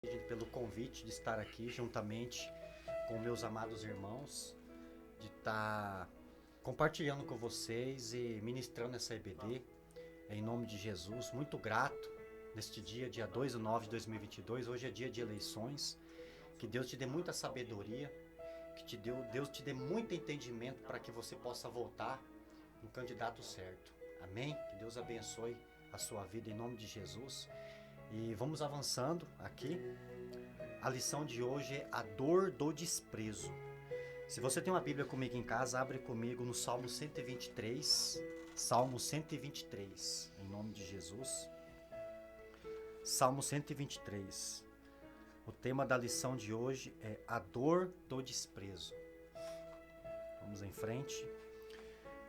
Pelo convite de estar aqui juntamente com meus amados irmãos, de estar compartilhando com vocês e ministrando essa EBD, em nome de Jesus. Muito grato neste dia 2/9/2022. Hoje é dia de eleições. Que Deus te dê muita sabedoria, Deus te dê muito entendimento para que você possa votar no candidato certo. Amém? Que Deus abençoe a sua vida em nome de Jesus. E vamos avançando aqui. A lição de hoje é a dor do desprezo. Se você tem uma Bíblia comigo em casa, abre comigo no Salmo 123. Salmo 123, em nome de Jesus. Salmo 123. O tema da lição de hoje é a dor do desprezo. Vamos em frente.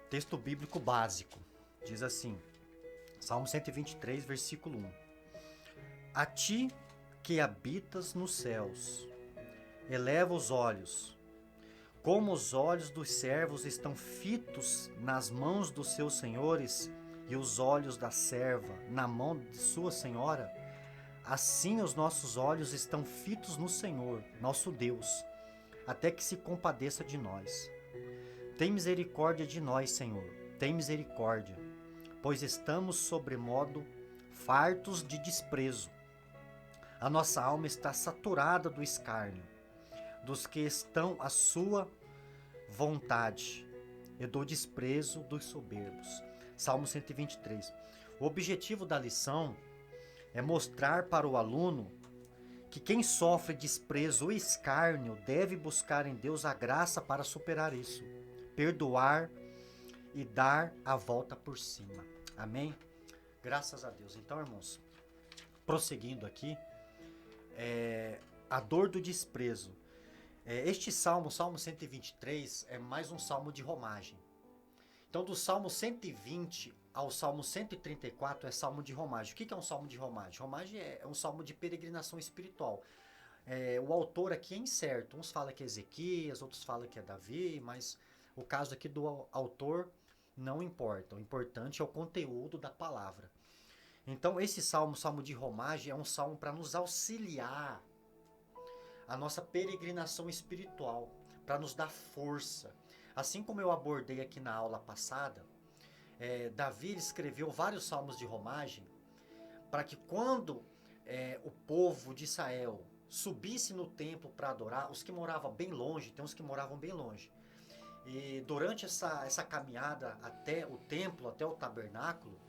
Texto bíblico básico. Diz assim, Salmo 123, versículo 1. A ti que habitas nos céus, eleva os olhos, como os olhos dos servos estão fitos nas mãos dos seus senhores e os olhos da serva na mão de sua senhora, assim os nossos olhos estão fitos no Senhor, nosso Deus, até que se compadeça de nós. Tem misericórdia de nós, Senhor, tem misericórdia, pois estamos sobremodo fartos de desprezo. A nossa alma está saturada do escárnio, dos que estão à sua vontade, e do desprezo dos soberbos. Salmo 123. O objetivo da lição é mostrar para o aluno que quem sofre desprezo ou escárnio deve buscar em Deus a graça para superar isso, perdoar e dar a volta por cima. Amém? Graças a Deus. Então, irmãos, prosseguindo aqui, a dor do desprezo. Este salmo, Salmo 123, é mais um salmo de romagem. Então, do Salmo 120 ao Salmo 134 é salmo de romagem. O que é um salmo de romagem? Romagem é um salmo de peregrinação espiritual. O autor aqui é incerto. Uns falam que é Ezequias, outros falam que é Davi, mas o caso aqui do autor não importa. O importante é o conteúdo da palavra. Então, esse salmo, salmo de romagem, é um salmo para nos auxiliar a nossa peregrinação espiritual, para nos dar força. Assim como eu abordei aqui na aula passada, Davi escreveu vários salmos de romagem para que quando o povo de Israel subisse no templo para adorar, os que moravam bem longe, tem uns que moravam bem longe, e durante essa caminhada até o templo, até o tabernáculo,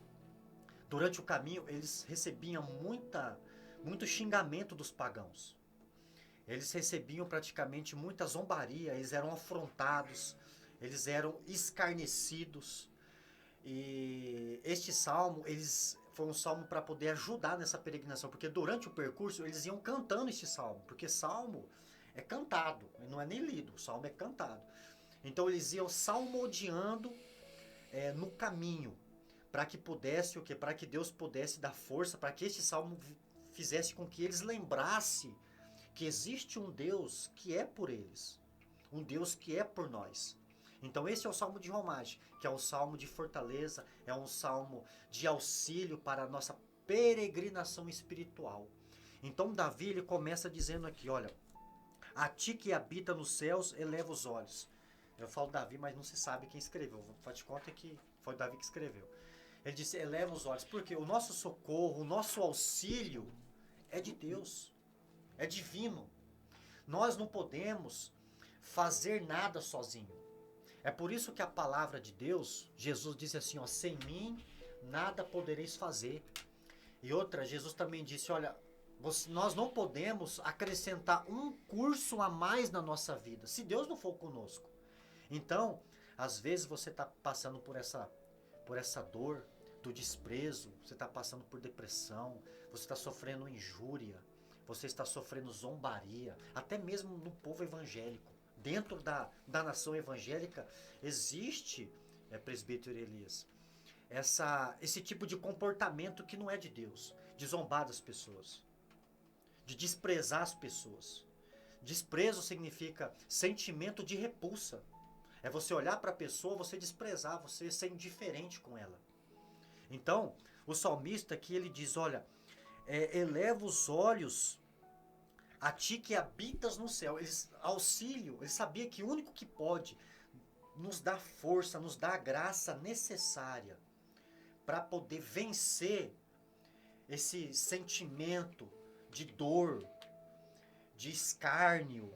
durante o caminho eles recebiam muito xingamento dos pagãos. Eles recebiam praticamente muita zombaria, eles eram afrontados, eles eram escarnecidos. E este salmo, foi um salmo para poder ajudar nessa peregrinação, porque durante o percurso eles iam cantando este salmo, porque salmo é cantado, não é nem lido, o salmo é cantado. Então eles iam salmodiando no caminho, para que pudesse o quê? Para que Deus pudesse dar força, para que este salmo fizesse com que eles lembrassem que existe um Deus que é por eles, um Deus que é por nós. Então esse é o salmo de romagem, que é um salmo de fortaleza, é um salmo de auxílio para a nossa peregrinação espiritual. Então Davi ele começa dizendo aqui, olha, a ti que habita nos céus, eleva os olhos. Eu falo Davi, mas não se sabe quem escreveu. Faz de conta que foi Davi que escreveu. Ele disse, eleva os olhos, porque o nosso socorro, o nosso auxílio é de Deus, é divino. Nós não podemos fazer nada sozinho. É por isso que a palavra de Deus, Jesus disse assim, ó, sem mim nada podereis fazer. E outra, Jesus também disse, olha, nós não podemos acrescentar um curso a mais na nossa vida, se Deus não for conosco. Então, às vezes você está passando por essa dor do desprezo, você está passando por depressão, você está sofrendo injúria, você está sofrendo zombaria, até mesmo no povo evangélico. Dentro da nação evangélica existe, presbítero Elias, esse tipo de comportamento que não é de Deus, de zombar das pessoas, de desprezar as pessoas. Desprezo significa sentimento de repulsa. É você olhar para a pessoa, você desprezar, você ser indiferente com ela. Então, o salmista aqui ele diz, olha, eleva os olhos A ti que habitas no céu. Ele sabia que o único que pode nos dar força, nos dar a graça necessária para poder vencer esse sentimento de dor, de escárnio,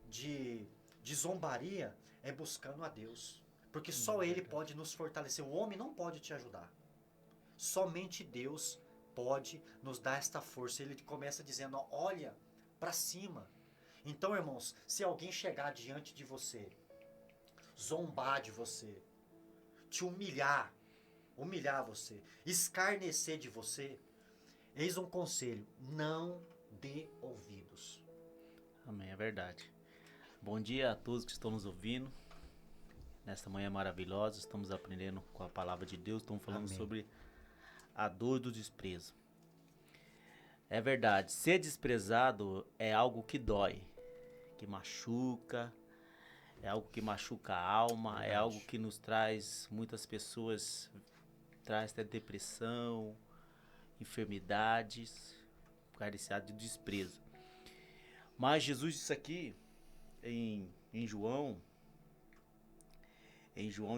de zombaria, é buscando a Deus. Porque só Ele pode nos fortalecer. O homem não pode te ajudar. Somente Deus pode nos dar esta força. Ele começa dizendo, ó, olha para cima. Então, irmãos, se alguém chegar diante de você, zombar de você, te humilhar você, escarnecer de você, eis um conselho, não dê ouvidos. Amém, é verdade. Bom dia a todos que estão nos ouvindo. Nesta manhã maravilhosa, estamos aprendendo com a palavra de Deus, estamos falando Amém. sobre a dor do desprezo. É verdade, ser desprezado é algo que dói, que machuca, é algo que machuca a alma, Verdade. é algo que nos traz, muitas pessoas, traz até depressão, enfermidades, por causa desse ato de desprezo. Mas Jesus disse aqui, em João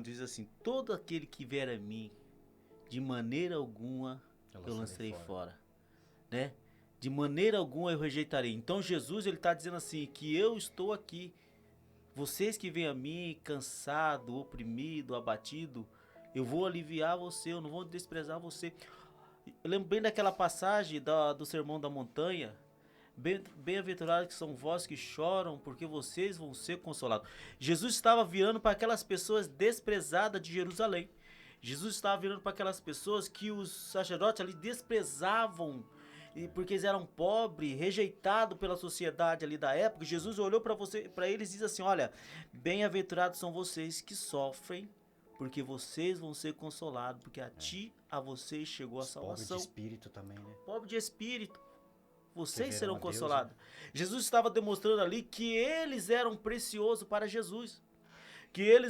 diz assim, todo aquele que vier a mim, de maneira alguma eu lançarei fora. Né? De maneira alguma eu rejeitarei. Então Jesus, ele está dizendo assim, que eu estou aqui. Vocês que vêm a mim, cansado, oprimido, abatido, eu vou aliviar você, eu não vou desprezar você. Eu lembro bem daquela passagem do Sermão da Montanha. Bem-aventurados que são vós que choram, porque vocês vão ser consolados. Jesus estava virando para aquelas pessoas desprezadas de Jerusalém. Jesus estava virando para aquelas pessoas que os sacerdotes ali desprezavam, porque eles eram pobres, rejeitados pela sociedade ali da época. Jesus olhou para eles e disse assim, olha, bem-aventurados são vocês que sofrem, porque vocês vão ser consolados, porque a vocês chegou a salvação. Pobre de espírito também, né? Pobre de espírito. Vocês verão serão a Deus, consolados. né? Jesus estava demonstrando ali que eles eram preciosos para Jesus. Que ele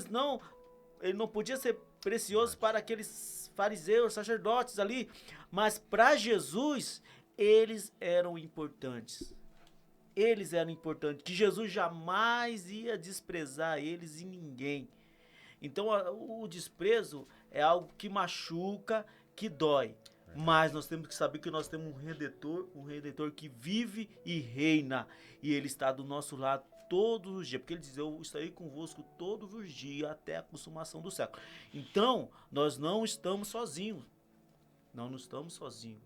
não podia ser precioso para aqueles fariseus, sacerdotes ali. Mas para Jesus, eles eram importantes. Eles eram importantes. Que Jesus jamais ia desprezar eles e ninguém. Então o desprezo é algo que machuca, que dói. Mas nós temos que saber que nós temos um Redentor que vive e reina. E Ele está do nosso lado todos os dias. Porque Ele diz, eu estarei convosco todos os dias até a consumação do século. Então, nós não estamos sozinhos. Não estamos sozinhos.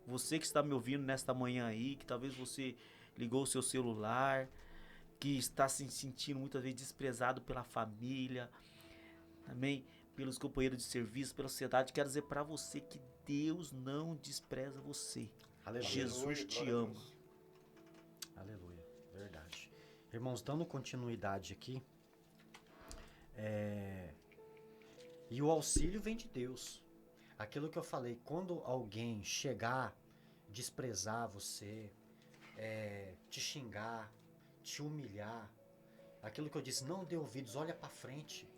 Você que está me ouvindo nesta manhã aí, que talvez você ligou o seu celular, que está se sentindo muitas vezes desprezado pela família, também pelos companheiros de serviço, pela sociedade, quero dizer para você que Deus não despreza você. Aleluia. Jesus te ama. Aleluia, verdade. Irmãos, dando continuidade aqui, e o auxílio vem de Deus. Aquilo que eu falei, quando alguém chegar, desprezar você, te xingar, te humilhar, aquilo que eu disse, não dê ouvidos, olha para frente.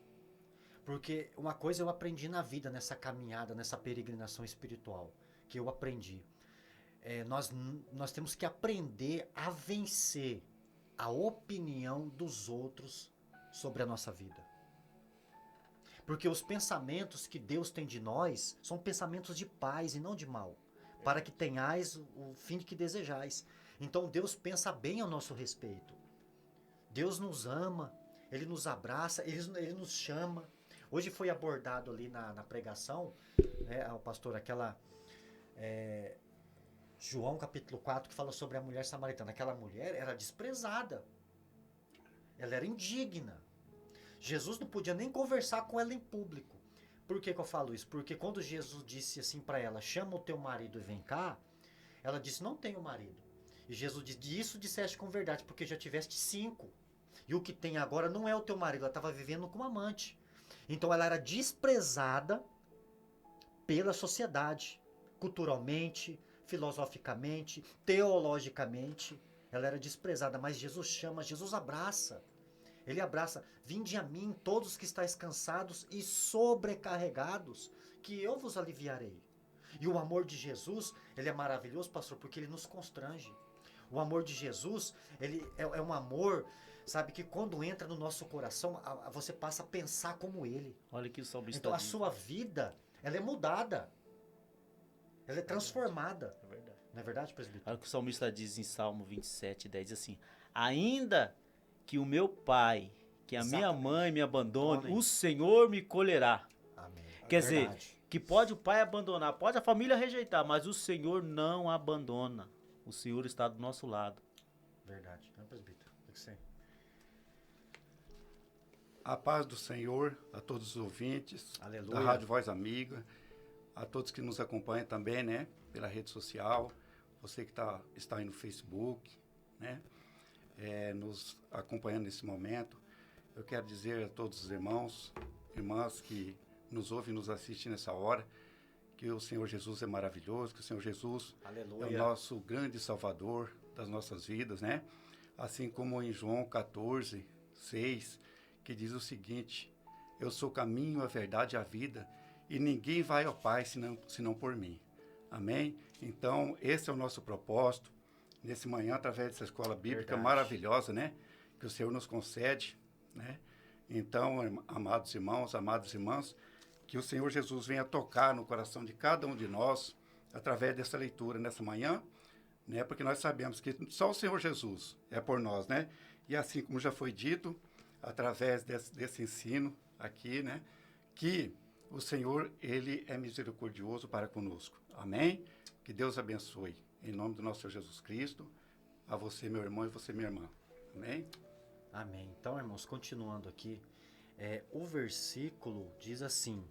Porque uma coisa eu aprendi na vida, nessa caminhada, nessa peregrinação espiritual, que eu aprendi. Nós temos que aprender a vencer a opinião dos outros sobre a nossa vida. Porque os pensamentos que Deus tem de nós são pensamentos de paz e não de mal, para que tenhais o fim que desejais. Então Deus pensa bem ao nosso respeito. Deus nos ama, Ele nos abraça, Ele nos chama. Hoje foi abordado ali na pregação, né, o pastor, João capítulo 4, que fala sobre a mulher samaritana. Aquela mulher era desprezada. Ela era indigna. Jesus não podia nem conversar com ela em público. Por que eu falo isso? Porque quando Jesus disse assim para ela, chama o teu marido e vem cá, ela disse, não tenho marido. E Jesus disse, isso disseste com verdade, porque já tiveste 5. E o que tem agora não é o teu marido, ela estava vivendo com um amante. Então ela era desprezada pela sociedade, culturalmente, filosoficamente, teologicamente. Ela era desprezada, mas Jesus chama, Jesus abraça. Ele abraça, vinde a mim todos que estáis cansados e sobrecarregados, que eu vos aliviarei. E o amor de Jesus, ele é maravilhoso, pastor, porque ele nos constrange. O amor de Jesus, ele é um amor, sabe, que quando entra no nosso coração, você passa a pensar como ele. Olha que o salmista Então a diz. sua vida, ela é mudada. Ela é transformada. É verdade. Não é verdade, presbítero? Olha o que o salmista diz em Salmo 27, 10, diz assim: ainda que o meu pai, que a minha Exatamente. mãe me abandone, Amém. o Senhor me colherá. Amém. Quer dizer, Verdade. que pode o pai abandonar, pode a família rejeitar, mas o Senhor não abandona. O Senhor está do nosso lado. Verdade. Não, presbítero? O que você... A paz do Senhor a todos os ouvintes Aleluia. da Rádio Voz Amiga, a todos que nos acompanham também, né, pela rede social, você que está aí no Facebook, né, nos acompanhando nesse momento. Eu quero dizer a todos os irmãos, irmãs que nos ouvem e nos assistem nessa hora, que o Senhor Jesus é maravilhoso, que o Senhor Jesus Aleluia. é o nosso grande Salvador das nossas vidas, né? Assim como em João 14, 6, que diz o seguinte: eu sou o caminho, a verdade e a vida, e ninguém vai ao Pai senão por mim. Amém? Então, esse é o nosso propósito, nesse manhã, através dessa escola bíblica Verdade. maravilhosa, né? Que o Senhor nos concede, né? Então, amados irmãos, amadas irmãs, que o Senhor Jesus venha tocar no coração de cada um de nós, através dessa leitura nessa manhã, né? Porque nós sabemos que só o Senhor Jesus é por nós, né? E assim como já foi dito, através desse ensino aqui, né? Que o Senhor, Ele é misericordioso para conosco. Amém? Que Deus abençoe. Em nome do nosso Senhor Jesus Cristo, a você, meu irmão, e você, minha irmã. Amém? Amém. Então, irmãos, continuando aqui, o versículo diz assim: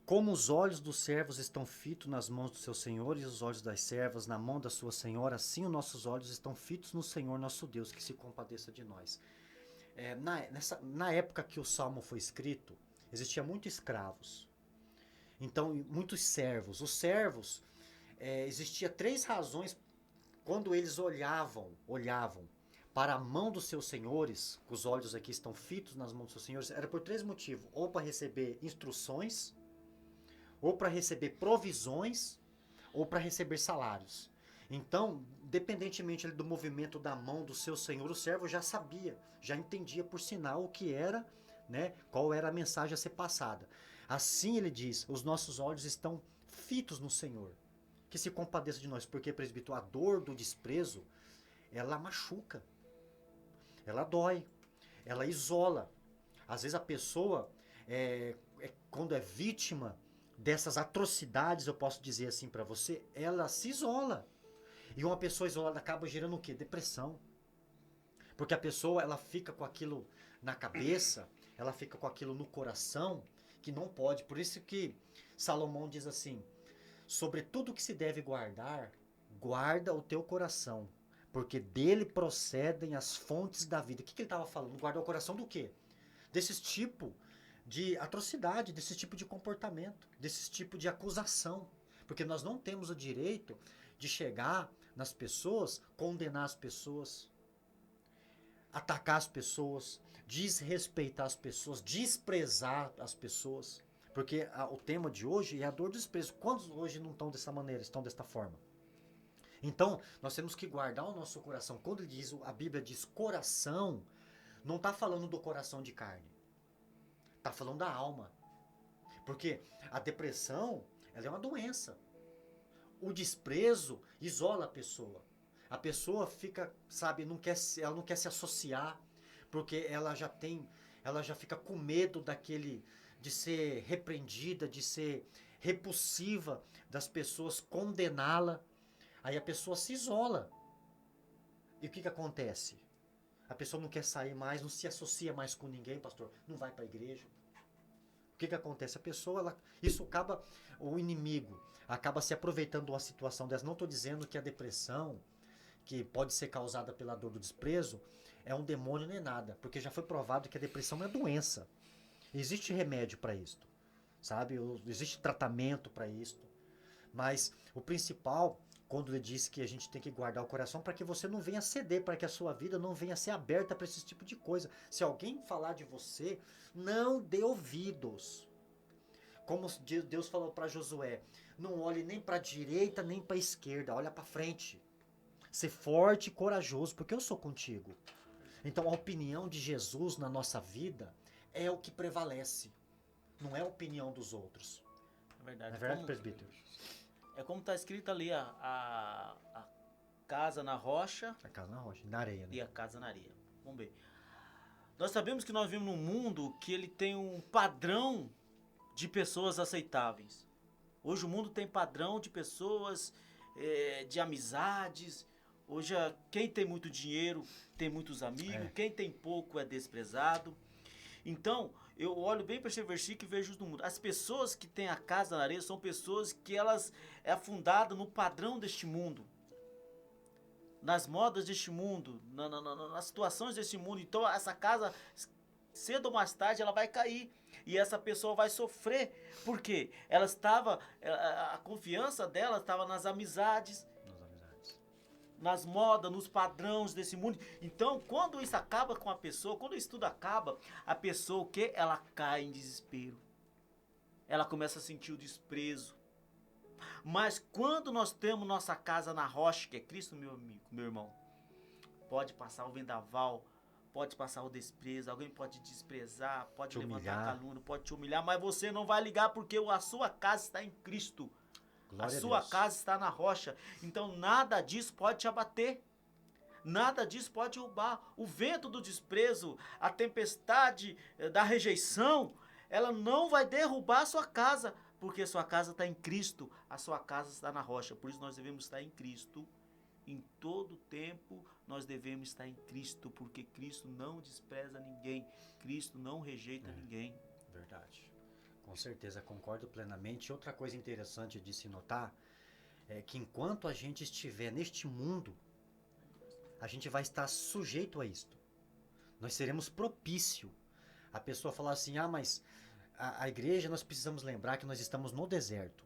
como os olhos dos servos estão fitos nas mãos do seu Senhor e os olhos das servas na mão da sua Senhora, assim os nossos olhos estão fitos no Senhor nosso Deus, que se compadeça de nós. Na época que o Salmo foi escrito, existia muitos escravos. Então, muitos servos. Os servos, existia 3 razões quando eles olhavam para a mão dos seus senhores, os olhos aqui estão fitos nas mãos dos seus senhores, era por 3 motivos: ou para receber instruções, ou para receber provisões, ou para receber salários. Então, independentemente do movimento da mão do seu senhor, o servo já sabia, já entendia por sinal o que era, né, qual era a mensagem a ser passada. Assim ele diz: os nossos olhos estão fitos no Senhor, que se compadeça de nós, porque, presbítero, a dor do desprezo, ela machuca, ela dói, ela isola. Às vezes a pessoa, quando é vítima dessas atrocidades, eu posso dizer assim para você, ela se isola. E uma pessoa isolada acaba gerando o quê? Depressão. Porque a pessoa, ela fica com aquilo na cabeça, ela fica com aquilo no coração, que não pode. Por isso que Salomão diz assim: sobre tudo que se deve guardar, guarda o teu coração, porque dele procedem as fontes da vida. O que ele estava falando? Guardar o coração do quê? Desse tipo de atrocidade, desse tipo de comportamento, desse tipo de acusação. Porque nós não temos o direito de chegar nas pessoas, condenar as pessoas, atacar as pessoas, desrespeitar as pessoas, desprezar as pessoas. Porque o tema de hoje é a dor do desprezo. Quantos hoje não estão dessa maneira, estão desta forma? Então, nós temos que guardar o nosso coração. Quando a Bíblia diz coração, não está falando do coração de carne. Está falando da alma. Porque a depressão, ela é uma doença. O desprezo isola a pessoa. A pessoa fica, sabe, ela não quer se associar, porque ela já fica com medo de ser repreendida, de ser repulsiva das pessoas, condená-la. Aí a pessoa se isola. E o que acontece? A pessoa não quer sair mais, não se associa mais com ninguém, pastor, não vai para a igreja. O que acontece? A pessoa, o inimigo acaba se aproveitando de uma situação dessa. Não estou dizendo que a depressão, que pode ser causada pela dor do desprezo, é um demônio nem nada, porque já foi provado que a depressão é doença. Existe remédio para isto, sabe? Existe tratamento para isto. Mas o principal, quando ele diz que a gente tem que guardar o coração, para que você não venha ceder, para que a sua vida não venha ser aberta para esse tipo de coisa. Se alguém falar de você, não dê ouvidos. Como Deus falou para Josué: Não olhe nem para a direita, nem para a esquerda. Olha para frente. Ser forte e corajoso, porque eu sou contigo. Então a opinião de Jesus na nossa vida é o que prevalece. Não é a opinião dos outros. É verdade. Não é verdade, presbítero? É como está escrito ali, a casa na rocha A casa na rocha, na areia, né? e a casa na areia. Vamos ver. Nós sabemos que nós vivemos num mundo que ele tem um padrão de pessoas aceitáveis. Hoje o mundo tem padrão de pessoas, de amizades. Hoje quem tem muito dinheiro tem muitos amigos, quem tem pouco é desprezado. Então, eu olho bem para esse versículo e vejo no mundo. As pessoas que têm a casa na areia são pessoas que elas é afundada no padrão deste mundo, nas modas deste mundo, nas situações deste mundo. Então, essa casa, cedo ou mais tarde, ela vai cair. E essa pessoa vai sofrer. Por quê? Ela estava, a confiança dela estava nas amizades, nas modas, nos padrões desse mundo. Então, quando isso acaba com a pessoa, quando isso tudo acaba, a pessoa, o quê? Ela cai em desespero. Ela começa a sentir o desprezo. Mas quando nós temos nossa casa na rocha, que é Cristo, meu amigo, meu irmão, pode passar o vendaval, pode passar o desprezo, alguém pode te desprezar, pode te levantar humilhar. calúnia, pode te humilhar, mas você não vai ligar porque a sua casa está em Cristo. Glória A sua Deus. casa está na rocha. Então nada disso pode te abater. Nada disso pode roubar. O vento do desprezo, a tempestade da rejeição, ela não vai derrubar a sua casa, porque sua casa está em Cristo. A sua casa está na rocha. Por isso nós devemos estar em Cristo. Em todo tempo nós devemos estar em Cristo, porque Cristo não despreza ninguém. Cristo não rejeita ninguém. Verdade. Com certeza, concordo plenamente. Outra coisa interessante de se notar é que enquanto a gente estiver neste mundo, a gente vai estar sujeito a isto. Nós seremos propício. A pessoa falar assim, mas a igreja, nós precisamos lembrar que nós estamos no deserto.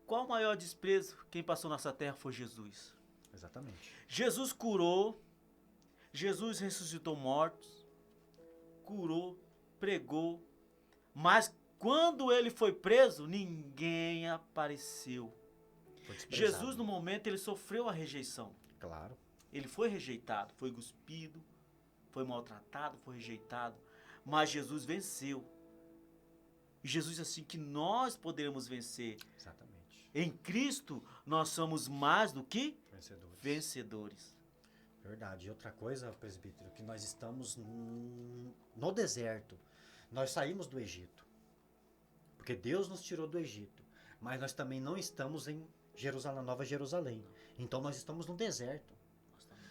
Qual o maior desprezo? Quem passou nessa terra foi Jesus. Exatamente. Jesus curou, Jesus ressuscitou mortos, curou, pregou, mas quando ele foi preso, ninguém apareceu. Foi desprezado. Jesus, no momento, ele sofreu a rejeição. Claro. Ele foi rejeitado, foi cuspido, foi maltratado, foi rejeitado, mas Jesus venceu. E Jesus assim que nós podemos vencer. Exatamente. Em Cristo, nós somos mais do que vencedores. Verdade. E outra coisa, presbítero, que nós estamos no deserto. Nós saímos do Egito. Porque Deus nos tirou do Egito. Mas nós também não estamos em Jerusalém, Nova Jerusalém. Então nós estamos no deserto.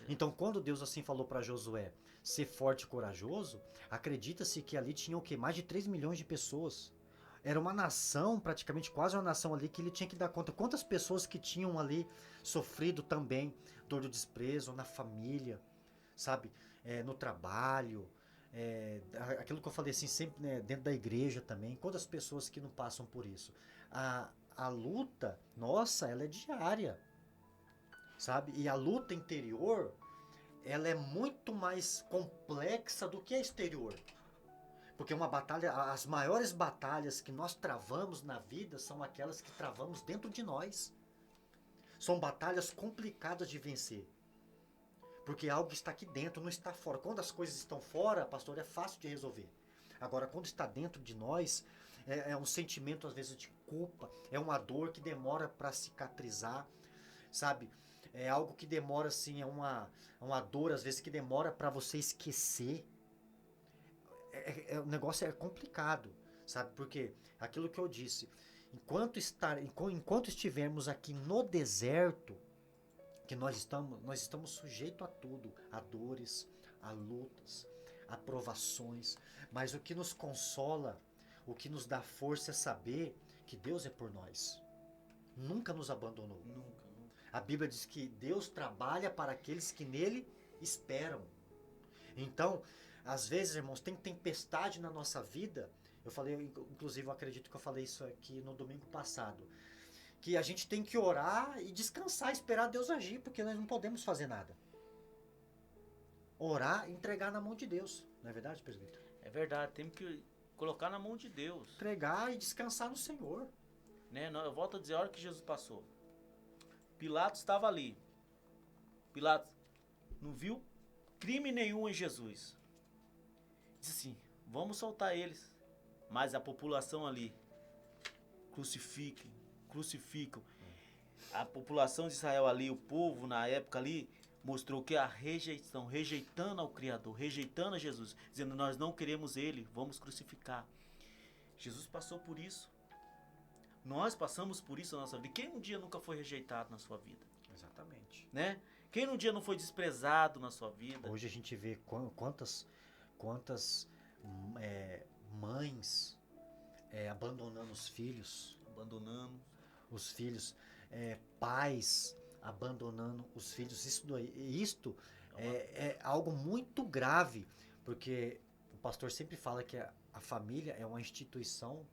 Então quando Deus assim falou para Josué ser forte e corajoso, acredita-se que ali tinha o quê? Mais de 3 milhões de pessoas. Era uma nação, praticamente quase uma nação ali, que ele tinha que dar conta. Quantas pessoas que tinham ali sofrido também dor do desprezo, na família, sabe? No trabalho, aquilo que eu falei assim, sempre, né, dentro da igreja também. Quantas pessoas que não passam por isso? A luta, nossa, ela é diária, sabe? E a luta interior, ela é muito mais complexa do que a exterior. Porque uma batalha, as maiores batalhas que nós travamos na vida são aquelas que travamos dentro de nós. São batalhas complicadas de vencer. Porque algo está aqui dentro, não está fora. Quando as coisas estão fora, pastor, é fácil de resolver. Agora, quando está dentro de nós, é um sentimento às vezes de culpa, é uma dor que demora para cicatrizar, sabe? É algo que demora assim, é uma dor às vezes que demora para você esquecer. O negócio é complicado, sabe? Porque aquilo que eu disse, enquanto estivermos aqui no deserto, que nós estamos sujeitos a tudo, a dores, a lutas, a provações, mas o que nos consola, o que nos dá força é saber que Deus é por nós. Nunca nos abandonou. Nunca. A Bíblia diz que Deus trabalha para aqueles que nele esperam. Então, às vezes, irmãos, tem tempestade na nossa vida. Eu falei, inclusive, eu acredito que eu falei isso aqui no domingo passado. Que a gente tem que orar e descansar, esperar Deus agir, porque nós não podemos fazer nada. Orar e entregar na mão de Deus. Não é verdade, presbítero? É verdade, temos que colocar na mão de Deus. Entregar e descansar no Senhor. né? Eu volto a dizer, a hora que Jesus passou. Pilatos estava ali. Pilatos não viu crime nenhum em Jesus. Disse assim, vamos soltar eles. Mas a população ali, crucificam. A população de Israel ali, o povo na época ali, mostrou que a rejeição, rejeitando ao Criador, rejeitando a Jesus, dizendo, nós não queremos ele, vamos crucificar. Jesus passou por isso. Nós passamos por isso na nossa vida. Quem um dia nunca foi rejeitado na sua vida? Exatamente. Né? Quem um dia não foi desprezado na sua vida? Hoje a gente vê quantas mães abandonando os filhos. Abandonando. Os filhos, pais abandonando os filhos. Isto é algo muito grave, porque o pastor sempre fala que a família é uma instituição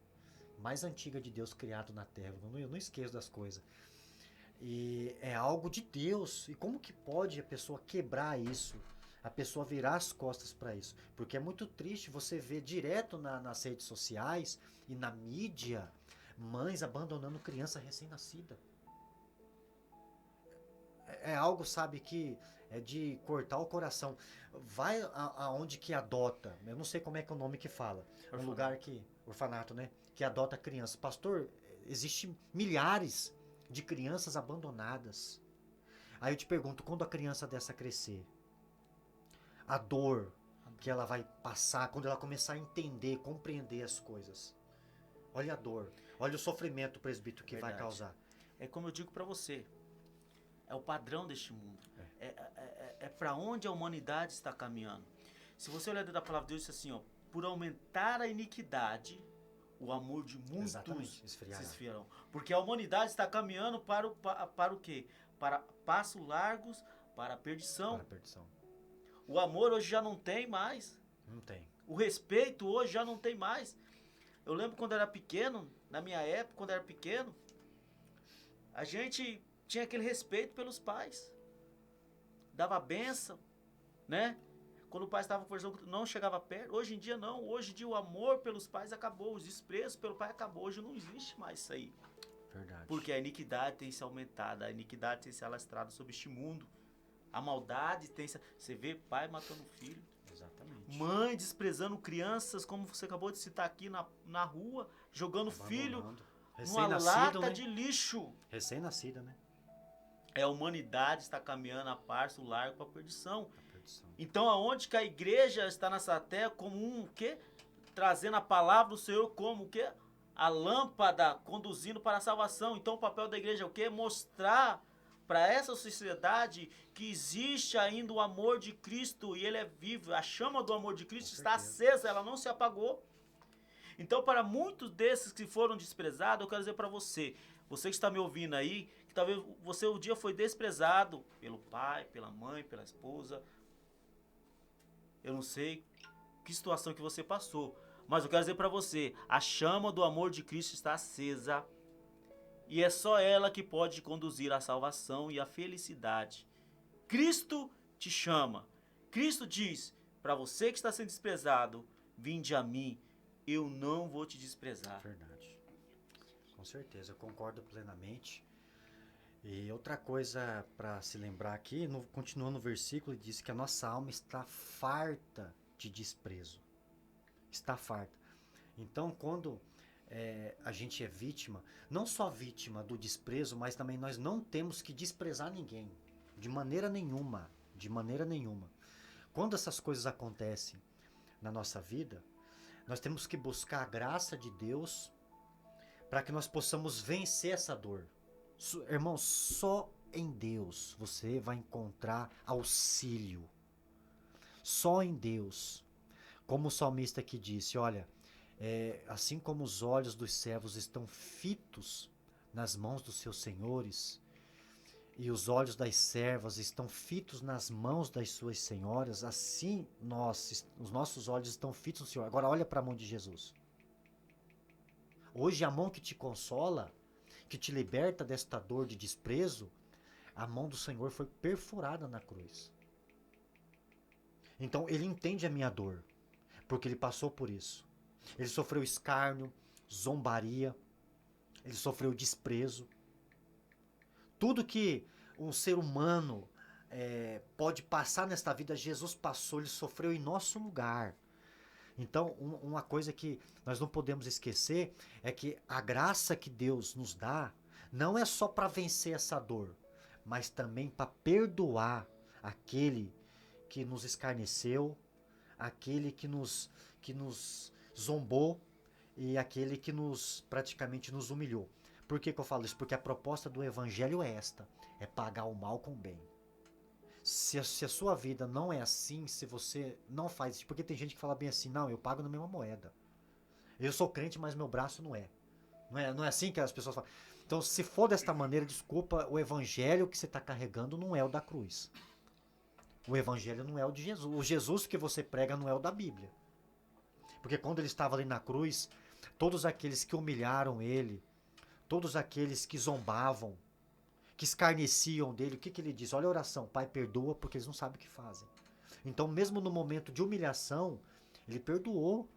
mais antiga de Deus criado na terra. Eu não esqueço das coisas. E é algo de Deus. E como que pode a pessoa quebrar isso? A pessoa virar as costas para isso? Porque é muito triste você ver direto nas redes sociais e na mídia mães abandonando criança recém-nascida. É algo, sabe, que é de cortar o coração. Vai aonde que adota. Eu não sei como é que é o nome que fala. Um lugar que... Orfanato, né? Que adota crianças. Pastor, existem milhares de crianças abandonadas. Aí eu te pergunto, quando a criança dessa crescer, a dor que ela vai passar, quando ela começar a entender, compreender as coisas. Olha a dor, olha o sofrimento, presbítero, que vai causar. É como eu digo para você, é o padrão deste mundo. É para onde a humanidade está caminhando. Se você olhar dentro da palavra de Deus, diz assim, ó, por aumentar a iniquidade, o amor de muitos se esfriarão. Porque a humanidade está caminhando para o quê? Para passos largos, para a perdição. Para a perdição. O amor hoje já não tem mais. Não tem. O respeito hoje já não tem mais. Eu lembro quando eu era pequeno, na minha época, quando eu era pequeno, a gente tinha aquele respeito pelos pais. Dava bênção, né? Quando o pai estava conversando, não chegava perto. Hoje em dia não. Hoje em dia o amor pelos pais acabou. Os desprezo pelo pai acabou. Hoje não existe mais isso aí. Verdade. Porque a iniquidade tem se aumentado. A iniquidade tem se alastrado sobre este mundo. A maldade tem se... Você vê pai matando filho. Exatamente. Mãe desprezando crianças, como você acabou de citar aqui na rua. Jogando filho numa lata, né, de lixo. Recém-nascida, né? A humanidade está caminhando a passo largo para a perdição. Então, aonde que a igreja está nessa terra como quê? Trazendo a palavra do Senhor como o quê? A lâmpada conduzindo para a salvação. Então, o papel da igreja é o quê? Mostrar para essa sociedade que existe ainda o amor de Cristo e ele é vivo. A chama do amor de Cristo está acesa, ela não se apagou. Então, para muitos desses que foram desprezados, eu quero dizer para você que está me ouvindo aí, que talvez você um dia foi desprezado pelo pai, pela mãe, pela esposa. Eu não sei que situação que você passou, mas eu quero dizer para você, a chama do amor de Cristo está acesa e é só ela que pode conduzir à salvação e à felicidade. Cristo te chama. Cristo diz para você que está sendo desprezado, vinde a mim, eu não vou te desprezar. Verdade. Com certeza, eu concordo plenamente. E outra coisa para se lembrar aqui, continuando no versículo, diz que a nossa alma está farta de desprezo. Está farta. Então, quando a gente é vítima, não só vítima do desprezo, mas também nós não temos que desprezar ninguém. De maneira nenhuma. De maneira nenhuma. Quando essas coisas acontecem na nossa vida, nós temos que buscar a graça de Deus para que nós possamos vencer essa dor. Irmão, só em Deus você vai encontrar auxílio. Só em Deus. Como o salmista aqui disse, olha, assim como os olhos dos servos estão fitos nas mãos dos seus senhores, e os olhos das servas estão fitos nas mãos das suas senhoras, assim os nossos olhos estão fitos no Senhor. Agora olha para a mão de Jesus. Hoje a mão que te consola, que te liberta desta dor de desprezo, a mão do Senhor foi perfurada na cruz. Então ele entende a minha dor, porque ele passou por isso. Ele sofreu escárnio, zombaria, ele sofreu desprezo. Tudo que um ser humano pode passar nesta vida, Jesus passou, ele sofreu em nosso lugar. Então, uma coisa que nós não podemos esquecer é que a graça que Deus nos dá não é só para vencer essa dor, mas também para perdoar aquele que nos escarneceu, aquele que nos zombou e aquele que praticamente nos humilhou. Por que eu falo isso? Porque a proposta do evangelho é esta, é pagar o mal com o bem. Se a sua vida não é assim, se você não faz isso, porque tem gente que fala bem assim, não, eu pago na mesma moeda. Eu sou crente, mas meu braço não é. Não é assim que as pessoas falam. Então, se for desta maneira, desculpa, o evangelho que você está carregando não é o da cruz. O evangelho não é o de Jesus. O Jesus que você prega não é o da Bíblia. Porque quando ele estava ali na cruz, todos aqueles que humilharam ele, todos aqueles que zombavam, que escarneciam dele, o que ele diz? Olha a oração, Pai, perdoa porque eles não sabem o que fazem. Então, mesmo no momento de humilhação, ele perdoou.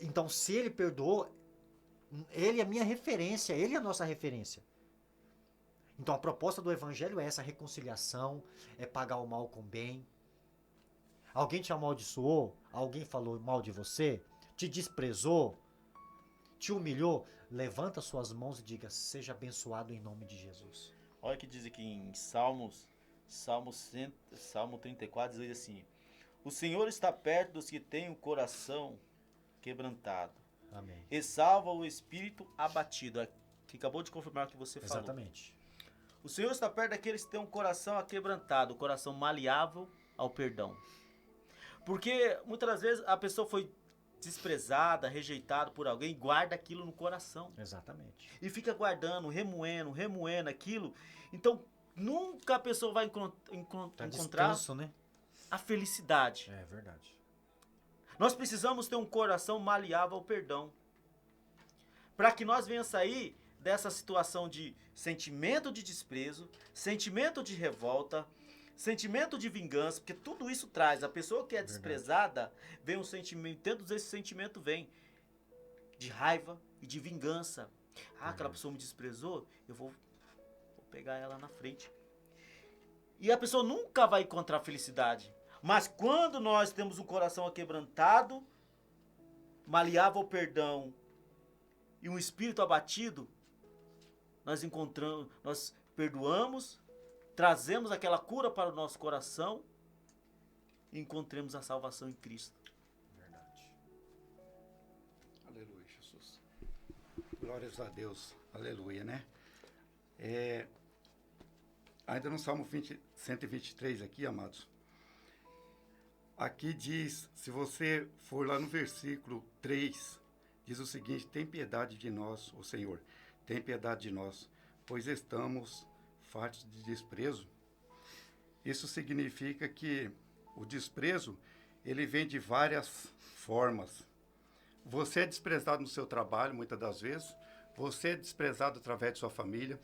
Então, se ele perdoou, ele é a minha referência, ele é a nossa referência. Então, a proposta do evangelho é essa reconciliação, é pagar o mal com o bem. Alguém te amaldiçoou? Alguém falou mal de você? Te desprezou? Te humilhou? Levanta suas mãos e diga, seja abençoado em nome de Jesus. Olha que diz aqui em Salmo 34, diz assim: o Senhor está perto dos que têm o coração quebrantado. Amém. E salva o espírito abatido. Que acabou de confirmar o que você falou. Exatamente. O Senhor está perto daqueles que têm um coração aquebrantado, o coração maleável ao perdão. Porque muitas das vezes a pessoa foi desprezada, rejeitada por alguém, guarda aquilo no coração. Exatamente. E fica guardando, remoendo aquilo. Então, nunca a pessoa vai encontrar Descanso, né? a felicidade. É verdade. Nós precisamos ter um coração maleável ao perdão. Para que nós venhamos sair dessa situação de sentimento de desprezo, sentimento de revolta, sentimento de vingança, porque tudo isso traz. A pessoa que é desprezada, vem um sentimento, dentro desse sentimento vem de raiva e de vingança. Ah, aquela pessoa me desprezou, eu vou pegar ela na frente. E a pessoa nunca vai encontrar felicidade. Mas quando nós temos um coração aquebrantado, maleável ao perdão e um espírito abatido, nós perdoamos, trazemos aquela cura para o nosso coração e encontremos a salvação em Cristo. Verdade. Aleluia, Jesus. Glórias a Deus. Aleluia, né? Ainda no Salmo 123 aqui, amados. Aqui diz, se você for lá no versículo 3, diz o seguinte: tem piedade de nós, ó Senhor, tem piedade de nós, pois estamos fartos de desprezo. Isso significa que o desprezo, ele vem de várias formas. Você é desprezado no seu trabalho, muitas das vezes. Você é desprezado através de sua família.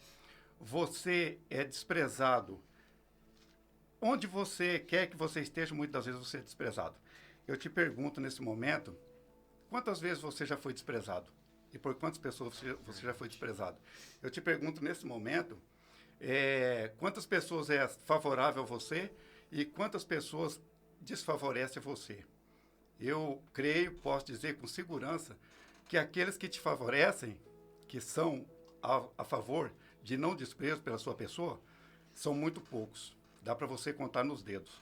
Você é desprezado onde você quer que você esteja, muitas das vezes você é desprezado. Eu te pergunto nesse momento, quantas vezes você já foi desprezado? E por quantas pessoas você já foi desprezado? Eu te pergunto nesse momento, quantas pessoas é favorável a você e quantas pessoas desfavorecem você? Eu creio, posso dizer com segurança, que aqueles que te favorecem, que são a favor de não desprezo pela sua pessoa, são muito poucos. Dá para você contar nos dedos,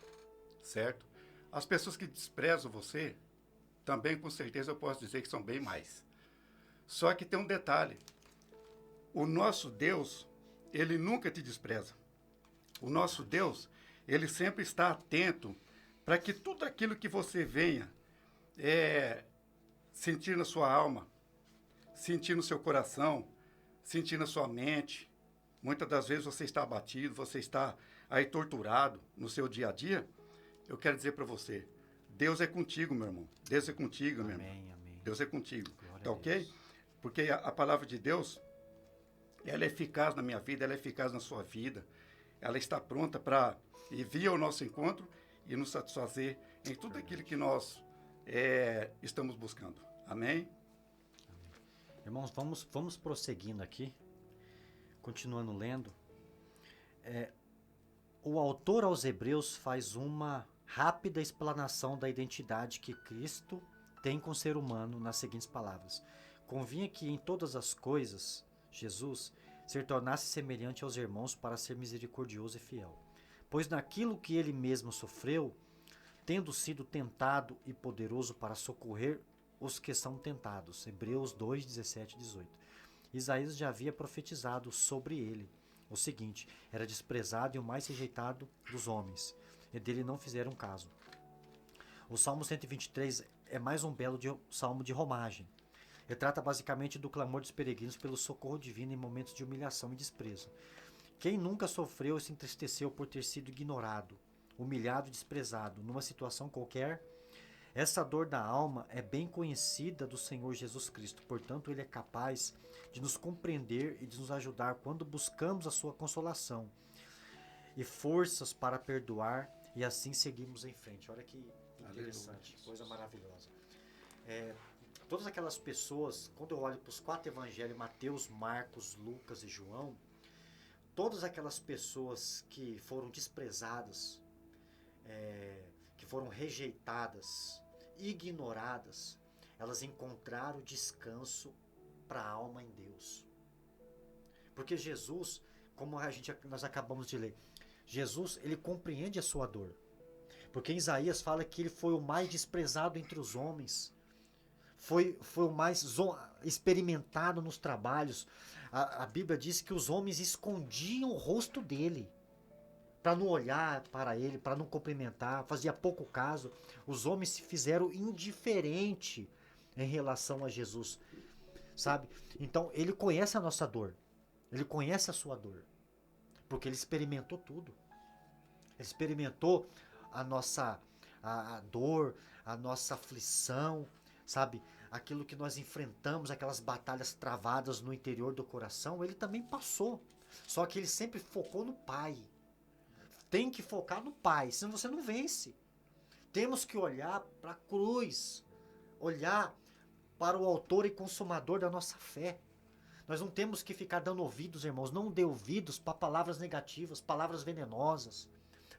certo? As pessoas que desprezam você, também com certeza eu posso dizer que são bem mais. Só que tem um detalhe. O nosso Deus, ele nunca te despreza. O nosso Deus, ele sempre está atento para que tudo aquilo que você venha sentir na sua alma, sentir no seu coração, sentir na sua mente. Muitas das vezes você está abatido, você está aí torturado no seu dia a dia. Eu quero dizer para você, Deus é contigo, meu irmão. Deus é contigo, meu irmão. Amém. Deus é contigo. Glória Tá a ok? Deus. Porque a palavra de Deus, ela é eficaz na minha vida, ela é eficaz na sua vida. Ela está pronta para vir ao nosso encontro e nos satisfazer em tudo aquilo que nós estamos buscando. Amém? Irmãos, vamos prosseguindo aqui, continuando lendo. O autor aos Hebreus faz uma rápida explanação da identidade que Cristo tem com o ser humano nas seguintes palavras: convinha que em todas as coisas, Jesus se tornasse semelhante aos irmãos para ser misericordioso e fiel. Pois naquilo que ele mesmo sofreu, tendo sido tentado e poderoso para socorrer os que são tentados. Hebreus 2, 17 e 18. Isaías já havia profetizado sobre ele o seguinte: era desprezado e o mais rejeitado dos homens, e dele não fizeram caso. O Salmo 123 é mais um belo salmo de romagem. Ele trata basicamente do clamor dos peregrinos pelo socorro divino em momentos de humilhação e desprezo. Quem nunca sofreu e se entristeceu por ter sido ignorado, humilhado e desprezado numa situação qualquer? Essa dor da alma é bem conhecida do Senhor Jesus Cristo, portanto ele é capaz de nos compreender e de nos ajudar quando buscamos a sua consolação e forças para perdoar e assim seguimos em frente. Olha que interessante, coisa maravilhosa. Todas aquelas pessoas, quando eu olho para os 4 evangelhos, Mateus, Marcos, Lucas e João, todas aquelas pessoas que foram desprezadas, que foram rejeitadas, ignoradas, elas encontraram descanso para a alma em Deus. Porque Jesus, como nós acabamos de ler, Jesus, ele compreende a sua dor. Porque em Isaías fala que ele foi o mais desprezado entre os homens, foi o mais experimentado nos trabalhos. A Bíblia diz que os homens escondiam o rosto dele, para não olhar para ele, para não cumprimentar, fazia pouco caso. Os homens se fizeram indiferente em relação a Jesus, sabe? Então, ele conhece a nossa dor, ele conhece a sua dor, porque ele experimentou tudo. Ele experimentou a nossa a dor, a nossa aflição, sabe? Aquilo que nós enfrentamos, aquelas batalhas travadas no interior do coração, ele também passou. Só que ele sempre focou no Pai. Tem que focar no Pai, senão você não vence. Temos que olhar para a cruz, olhar para o autor e consumador da nossa fé. Nós não temos que ficar dando ouvidos, irmãos. Não dê ouvidos para palavras negativas, palavras venenosas,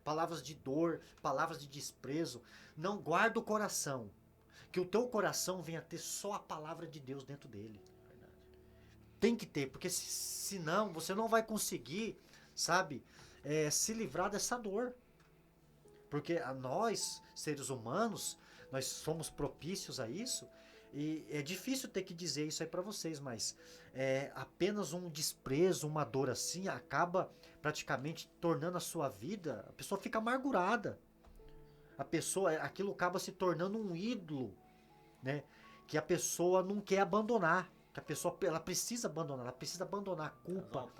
palavras de dor, palavras de desprezo. Não guarda o coração, que o teu coração venha ter só a palavra de Deus dentro dele. Tem que ter, porque senão você não vai conseguir, sabe, se livrar dessa dor. Porque nós, seres humanos, nós somos propícios a isso. E é difícil ter que dizer isso aí para vocês, mas apenas um desprezo, uma dor assim, acaba praticamente tornando a sua vida, a pessoa fica amargurada. A pessoa, aquilo acaba se tornando um ídolo, né? Que a pessoa não quer abandonar. Que a pessoa, ela precisa abandonar a culpa.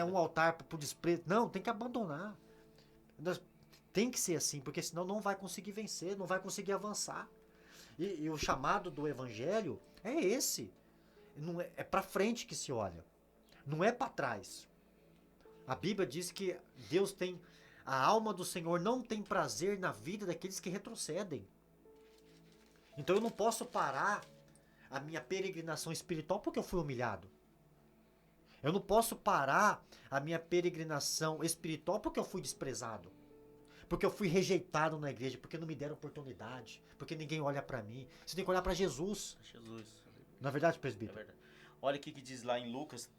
Um altar para o desprezo. Não, tem que abandonar. Tem que ser assim, porque senão não vai conseguir vencer, não vai conseguir avançar. E o chamado do evangelho é esse. Não é para frente que se olha, não é para trás. A Bíblia diz que Deus tem, a alma do Senhor não tem prazer na vida daqueles que retrocedem. Então eu não posso parar a minha peregrinação espiritual porque eu fui humilhado. Eu não posso parar a minha peregrinação espiritual porque eu fui desprezado. Porque eu fui rejeitado na igreja, porque não me deram oportunidade, porque ninguém olha para mim. Você tem que olhar para Jesus. Na verdade, presbítero? É verdade. Olha o que diz lá em Lucas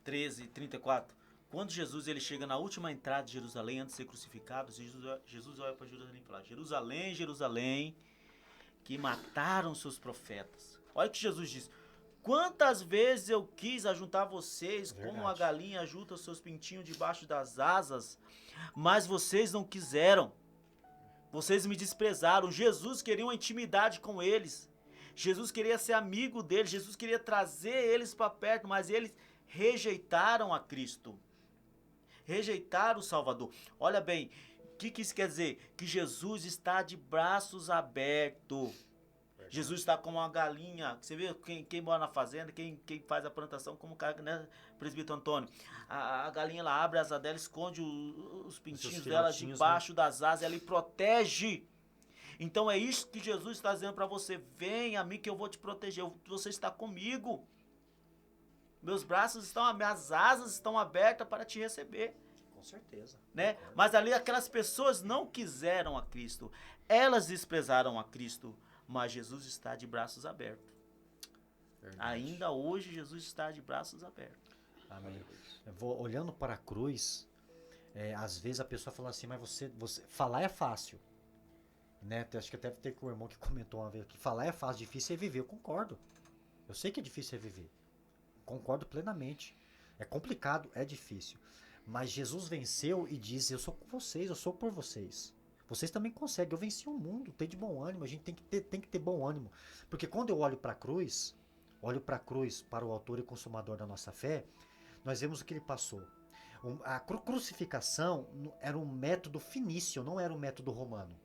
13, 34. Quando Jesus ele chega na última entrada de Jerusalém, antes de ser crucificado, Jesus olha para Jerusalém e fala: Jerusalém, Jerusalém, que mataram seus profetas. Olha o que Jesus diz: quantas vezes eu quis ajuntar vocês, como a galinha ajunta os seus pintinhos debaixo das asas, mas vocês não quiseram. Vocês me desprezaram. Jesus queria uma intimidade com eles. Jesus queria ser amigo deles. Jesus queria trazer eles para perto, mas eles rejeitaram a Cristo. Rejeitaram o Salvador. Olha bem, o que isso quer dizer? Que Jesus está de braços abertos. Jesus está como uma galinha. Você vê quem mora na fazenda, quem faz a plantação, como o cara, né, presbítero Antônio? A galinha, ela abre as asas dela, esconde os pintinhos dela debaixo, né, das asas, ela protege. Então é isso que Jesus está dizendo para você. Vem a mim que eu vou te proteger. Você está comigo. Meus braços estão, minhas asas estão abertas para te receber. Com certeza. Né? Mas ali aquelas pessoas não quiseram a Cristo. Elas desprezaram a Cristo. Mas Jesus está de braços abertos. Verdade. Ainda hoje Jesus está de braços abertos. Amém. Olhando para a cruz, às vezes a pessoa fala assim, mas você falar é fácil. Né? Acho que até teve um irmão que comentou uma vez que falar é fácil, difícil é viver. Eu concordo. Eu sei que é difícil é viver. Concordo plenamente. É complicado, é difícil. Mas Jesus venceu e disse, eu sou com vocês, eu sou por vocês. Vocês também conseguem. Eu venci o mundo, tem de bom ânimo. A gente tem que ter bom ânimo. Porque quando eu olho para a cruz, para o autor e consumador da nossa fé, nós vemos o que ele passou. A crucificação era um método fenício, não era um método romano.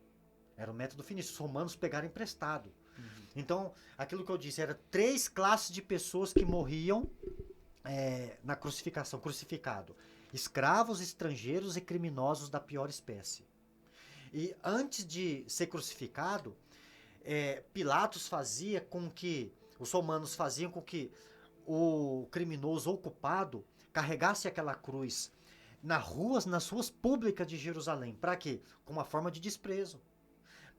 Era um método fenício. Os romanos pegaram emprestado. Então, aquilo que eu disse, era 3 classes de pessoas que morriam na crucificação, crucificado. Escravos, estrangeiros e criminosos da pior espécie. E antes de ser crucificado, Pilatos fazia com que, os romanos faziam com que o criminoso ou culpado carregasse aquela cruz nas ruas públicas de Jerusalém. Para quê? Com uma forma de desprezo.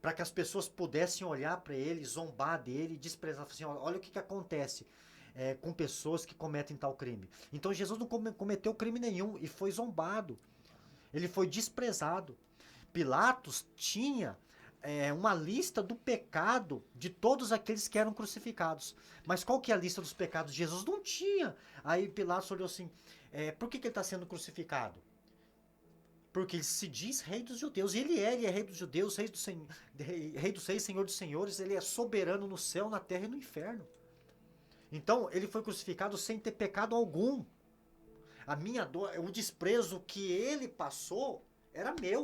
Para que as pessoas pudessem olhar para ele, zombar dele, desprezar, assim, olha o que acontece com pessoas que cometem tal crime. Então Jesus não cometeu crime nenhum e foi zombado. Ele foi desprezado. Pilatos tinha uma lista do pecado de todos aqueles que eram crucificados. Mas qual que é a lista dos pecados? Jesus não tinha. Aí Pilatos olhou assim, por que ele está sendo crucificado? Porque ele se diz rei dos judeus. E ele é rei dos judeus, rei dos reis, senhor dos senhores. Ele é soberano no céu, na terra e no inferno. Então, ele foi crucificado sem ter pecado algum. A minha dor, o desprezo que ele passou, era meu.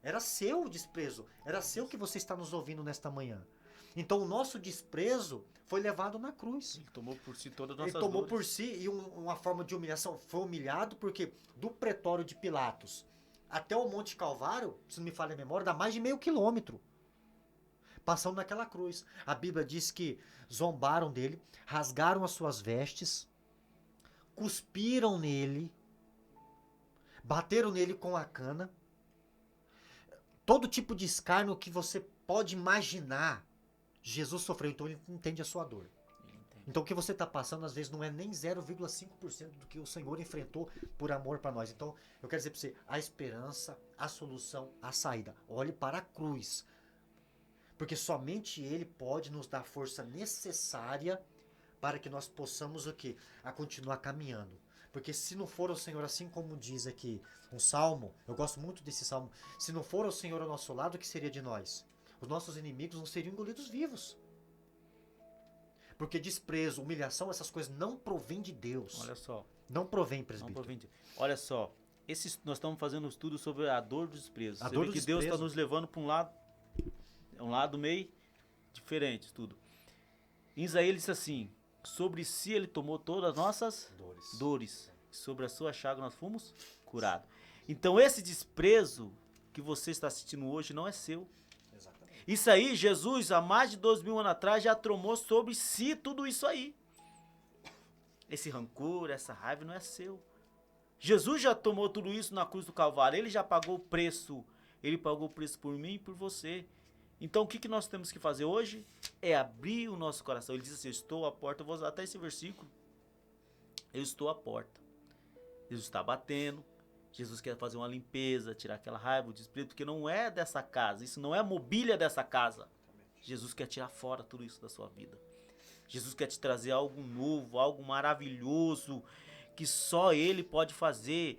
Era seu o desprezo. Era seu que você está nos ouvindo nesta manhã. Então, o nosso desprezo foi levado na cruz. Ele tomou por si todas as nossas Ele tomou dores. por si e uma forma de humilhação. Foi humilhado porque do pretório de Pilatos até o Monte Calvário, se não me falha a memória, dá mais de meio quilômetro. Passando naquela cruz. A Bíblia diz que zombaram dele, rasgaram as suas vestes, cuspiram nele, bateram nele com a cana. Todo tipo de escárnio que você pode imaginar, Jesus sofreu, então ele entende a sua dor. Então o que você está passando às vezes não é nem 0,5% do que o Senhor enfrentou por amor para nós. Então eu quero dizer para você, a esperança, a solução, a saída. Olhe para a cruz. Porque somente Ele pode nos dar a força necessária para que nós possamos o quê? A continuar caminhando. Porque se não for o Senhor, assim como diz aqui um salmo, eu gosto muito desse salmo, se não for o Senhor ao nosso lado, o que seria de nós? Os nossos inimigos não seriam engolidos vivos. Porque desprezo, humilhação, essas coisas não provém de Deus. Olha só. Não provém, presbítero. Não provém de... Olha só. Nós estamos fazendo um estudo sobre a dor do desprezo. A Você dor vê do que Deus está desprezo. nos levando para um lado meio diferente, tudo. Em Isaías ele disse assim, sobre si ele tomou todas as nossas dores. Sobre a sua chaga nós fomos curados. Então esse desprezo que você está assistindo hoje não é seu. Exatamente. Isso aí, Jesus, há mais de 2000 anos atrás, já tomou sobre si tudo isso aí. Esse rancor, essa raiva não é seu. Jesus já tomou tudo isso na cruz do Calvário. Ele já pagou o preço. Ele pagou o preço por mim e por você. Então o que nós temos que fazer hoje? É abrir o nosso coração. Ele diz assim, eu estou à porta. Eu vou usar até esse versículo. Eu estou à porta. Jesus está batendo. Jesus quer fazer uma limpeza, tirar aquela raiva, o desprezo, porque não é dessa casa. Isso não é a mobília dessa casa. Jesus quer tirar fora tudo isso da sua vida. Jesus quer te trazer algo novo, algo maravilhoso, que só Ele pode fazer.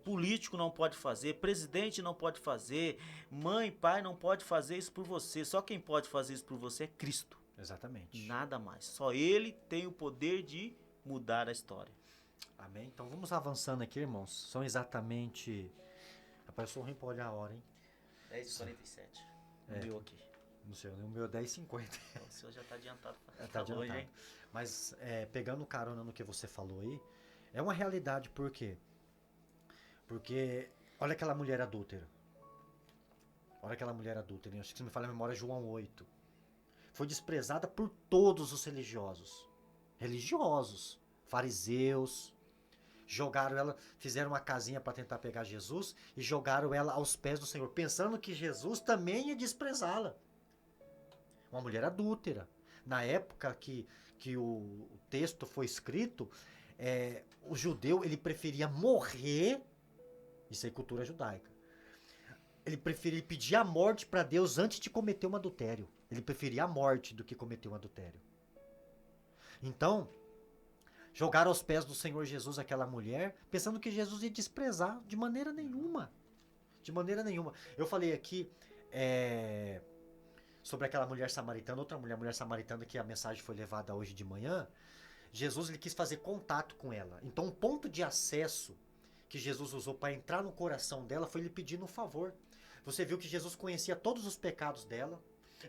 Político não pode fazer, presidente não pode fazer, mãe, pai não pode fazer isso por você. Só quem pode fazer isso por você é Cristo. Exatamente. Nada mais. Só Ele tem o poder de mudar a história. Amém? Então vamos avançando aqui, irmãos. São exatamente... Rapaz, eu sou ruim pra olhar a hora, hein? 10h47. O meu aqui. Não sei, o meu é 10h50. O senhor já está adiantado. Tá adiantado. Hoje, hein? Mas pegando carona no que você falou aí, é uma realidade, por quê? Porque olha aquela mulher adúltera. Olha aquela mulher adulta, né? Acho que se me falha a memória, João 8. Foi desprezada por todos os religiosos. Religiosos, fariseus. Jogaram ela, fizeram uma casinha para tentar pegar Jesus e jogaram ela aos pés do Senhor, pensando que Jesus também ia desprezá-la. Uma mulher adúltera. Na época que o texto foi escrito, o judeu ele preferia morrer. Isso é cultura judaica. Ele preferia pedir a morte para Deus antes de cometer um adultério. Ele preferia a morte do que cometer um adultério. Então, jogaram aos pés do Senhor Jesus aquela mulher, pensando que Jesus ia desprezar de maneira nenhuma. De maneira nenhuma. Eu falei aqui sobre aquela mulher samaritana, outra mulher samaritana, que a mensagem foi levada hoje de manhã. Jesus ele quis fazer contato com ela. Então, o ponto de acesso que Jesus usou para entrar no coração dela foi ele pedindo um favor. Você viu que Jesus conhecia todos os pecados dela.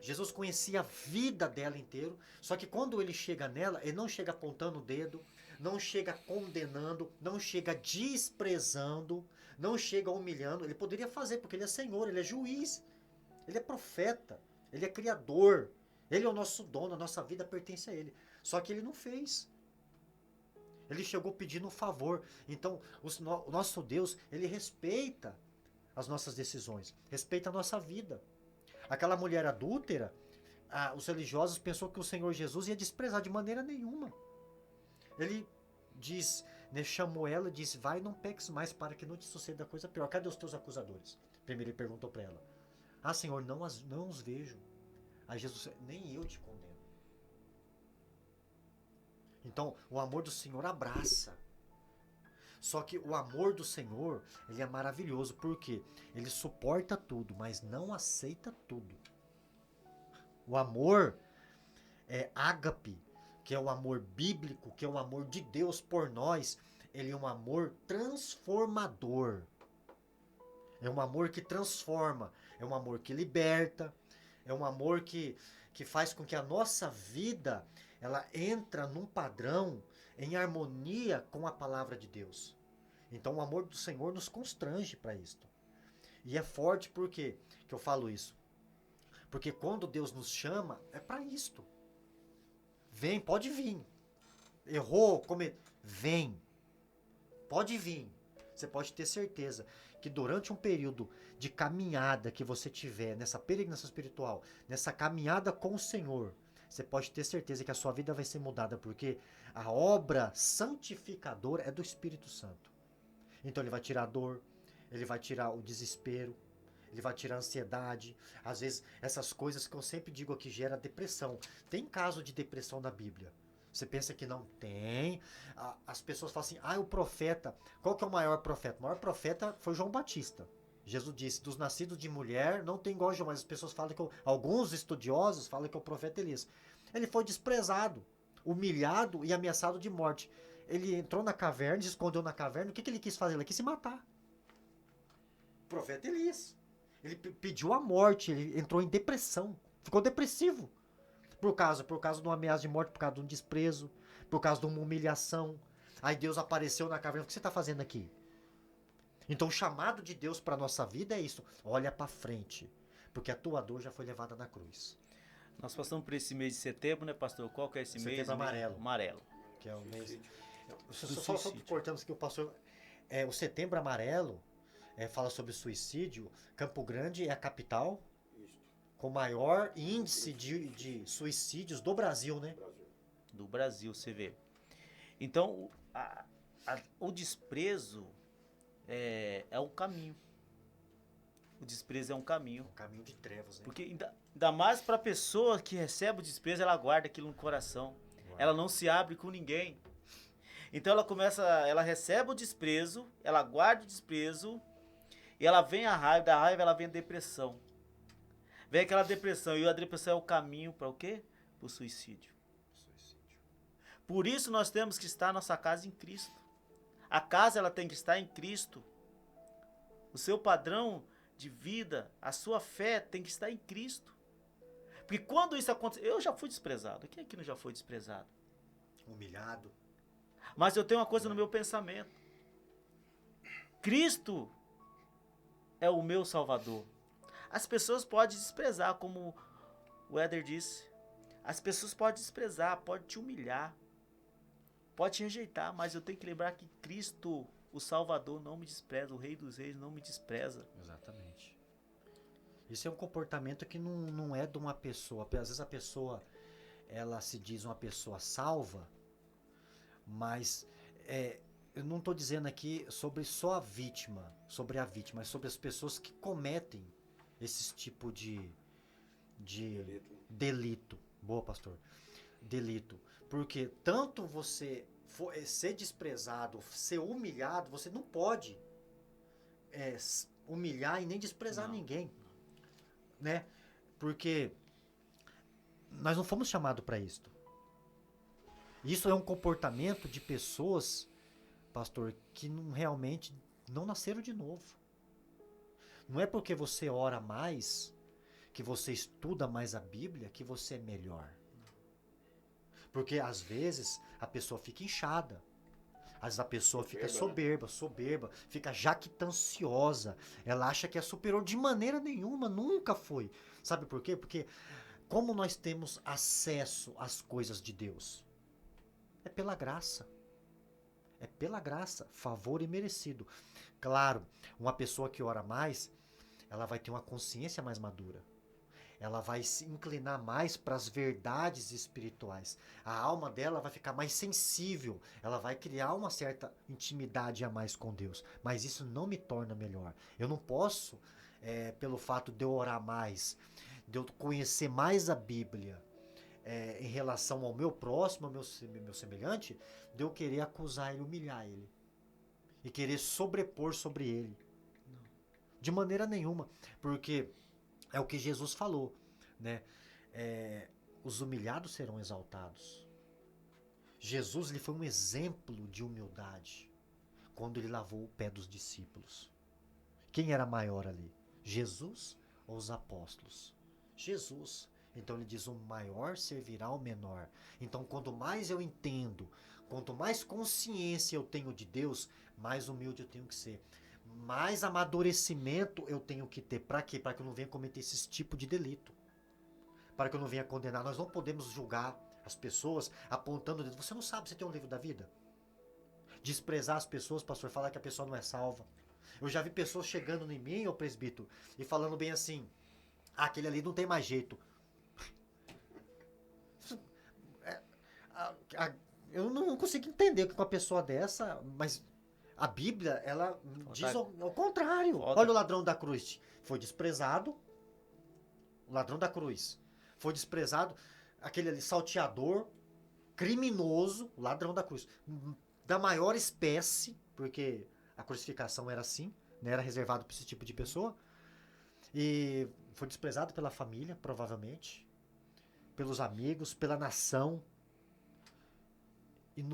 Jesus conhecia a vida dela inteiro. Só que quando ele chega nela, ele não chega apontando o dedo, não chega condenando, não chega desprezando, não chega humilhando. Ele poderia fazer, porque ele é Senhor, ele é juiz, ele é profeta, ele é criador. Ele é o nosso dono, a nossa vida pertence a ele. Só que ele não fez. Ele chegou pedindo um favor. Então, o nosso Deus, ele respeita as nossas decisões, respeita a nossa vida. Aquela mulher adúltera, os religiosos pensou que o Senhor Jesus ia desprezar de maneira nenhuma. Ele diz, né, chamou ela e disse, vai, não peques mais para que não te suceda coisa pior. Cadê os teus acusadores? Primeiro ele perguntou para ela. Senhor, não os vejo. Aí Jesus, nem eu te condeno. Então, o amor do Senhor abraça. Só que o amor do Senhor, ele é maravilhoso. Por quê? Ele suporta tudo, mas não aceita tudo. O amor é ágape, que é o amor bíblico, que é o amor de Deus por nós. Ele é um amor transformador. É um amor que transforma. É um amor que liberta. É um amor que faz com que a nossa vida ela entra num padrão em harmonia com a palavra de Deus. Então o amor do Senhor nos constrange para isto. E é forte por quê que eu falo isso? Porque quando Deus nos chama, é para isto. Vem, pode vir. Errou, vem. Pode vir. Você pode ter certeza que durante um período de caminhada que você tiver, nessa peregrinação espiritual, nessa caminhada com o Senhor, você pode ter certeza que a sua vida vai ser mudada, porque a obra santificadora é do Espírito Santo. Então ele vai tirar a dor, ele vai tirar o desespero, ele vai tirar a ansiedade. Às vezes, essas coisas que eu sempre digo aqui gera depressão. Tem caso de depressão na Bíblia. Você pensa que não tem. As pessoas falam assim, o profeta. Qual que é o maior profeta? O maior profeta foi João Batista. Jesus disse, dos nascidos de mulher não tem igual João, mas as pessoas falam que alguns estudiosos falam que é o profeta Elias. Ele foi desprezado, humilhado e ameaçado de morte. Ele entrou na caverna, se escondeu na caverna. O que ele quis fazer? Ele quis se matar. O profeta Elias. Ele pediu a morte, ele entrou em depressão, ficou depressivo. Por causa de uma ameaça de morte, por causa de um desprezo, por causa de uma humilhação. Aí Deus apareceu na caverna, o que você está fazendo aqui? Então o chamado de Deus para a nossa vida é isso. Olha para frente, porque a tua dor já foi levada na cruz. Nós passamos por esse mês de setembro, né, pastor? Qual que é esse mês? Setembro amarelo. Amarelo. Que é o mês... Só cortamos que o pastor... o setembro amarelo fala sobre suicídio. Campo Grande é a capital com o maior índice de suicídios do Brasil, né? Do Brasil, você vê. Então, o desprezo é um caminho. O desprezo é um caminho. Um caminho de trevas, né? Porque ainda mais para a pessoa que recebe o desprezo, ela guarda aquilo no coração. Uau. Ela não se abre com ninguém. Então ela recebe o desprezo, ela guarda o desprezo, e ela vem a raiva, da raiva ela vem a depressão. Vem aquela depressão, e a depressão é o caminho para o quê? Para o suicídio. Por isso nós temos que estar nossa casa em Cristo. A casa ela tem que estar em Cristo. O seu padrão de vida, a sua fé tem que estar em Cristo. Porque quando isso acontece, eu já fui desprezado. Quem aqui não já foi desprezado? Humilhado. Mas eu tenho uma coisa no meu pensamento. Cristo é o meu Salvador. As pessoas podem desprezar, como o Éder disse. As pessoas podem desprezar, podem te humilhar, pode te rejeitar, mas eu tenho que lembrar que Cristo, o Salvador, não me despreza, o Rei dos Reis não me despreza. Exatamente. Isso é um comportamento que não é de uma pessoa. Às vezes a pessoa, ela se diz uma pessoa salva, mas eu não estou dizendo aqui sobre só a vítima, mas sobre as pessoas que cometem esse tipo de delito. Boa, pastor. Delito. Porque tanto você ser desprezado, ser humilhado, você não pode humilhar e nem desprezar ninguém. Né? Porque nós não fomos chamados para isto. Isso é um comportamento de pessoas, pastor, que realmente não nasceram de novo. Não é porque você ora mais, que você estuda mais a Bíblia, que você é melhor. Porque às vezes a pessoa fica inchada. Às vezes a pessoa fica soberba, fica jactanciosa. Ela acha que é superior de maneira nenhuma, nunca foi. Sabe por quê? Porque como nós temos acesso às coisas de Deus? É pela graça. É pela graça, favor imerecido. Claro, uma pessoa que ora mais, ela vai ter uma consciência mais madura. Ela vai se inclinar mais para as verdades espirituais. A alma dela vai ficar mais sensível. Ela vai criar uma certa intimidade a mais com Deus. Mas isso não me torna melhor. Eu não posso, pelo fato de eu orar mais, de eu conhecer mais a Bíblia, em relação ao meu próximo, ao meu semelhante, de eu querer acusar ele, humilhar ele. E querer sobrepor sobre ele. De maneira nenhuma. Porque é o que Jesus falou, né? Os humilhados serão exaltados. Jesus ele foi um exemplo de humildade quando ele lavou o pé dos discípulos. Quem era maior ali? Jesus ou os apóstolos? Jesus. Então ele diz, o maior servirá ao menor. Então quanto mais eu entendo, quanto mais consciência eu tenho de Deus, mais humilde eu tenho que ser. Mais amadurecimento eu tenho que ter. Para quê? Para que eu não venha cometer esse tipo de delito. Para que eu não venha condenar. Nós não podemos julgar as pessoas apontando o dedo. Você não sabe, você tem um livro da vida? Desprezar as pessoas, pastor, falar que a pessoa não é salva. Eu já vi pessoas chegando em mim, ô presbítero, e falando bem assim, aquele ali não tem mais jeito. Eu não consigo entender que uma pessoa dessa, mas a Bíblia, ela diz ao contrário. Olha o ladrão da cruz. Foi desprezado. O ladrão da cruz. Foi desprezado. Aquele ali, salteador, criminoso, o ladrão da cruz. Da maior espécie, porque a crucificação era assim, né? Era reservado para esse tipo de pessoa. E foi desprezado pela família, provavelmente. Pelos amigos, pela nação. E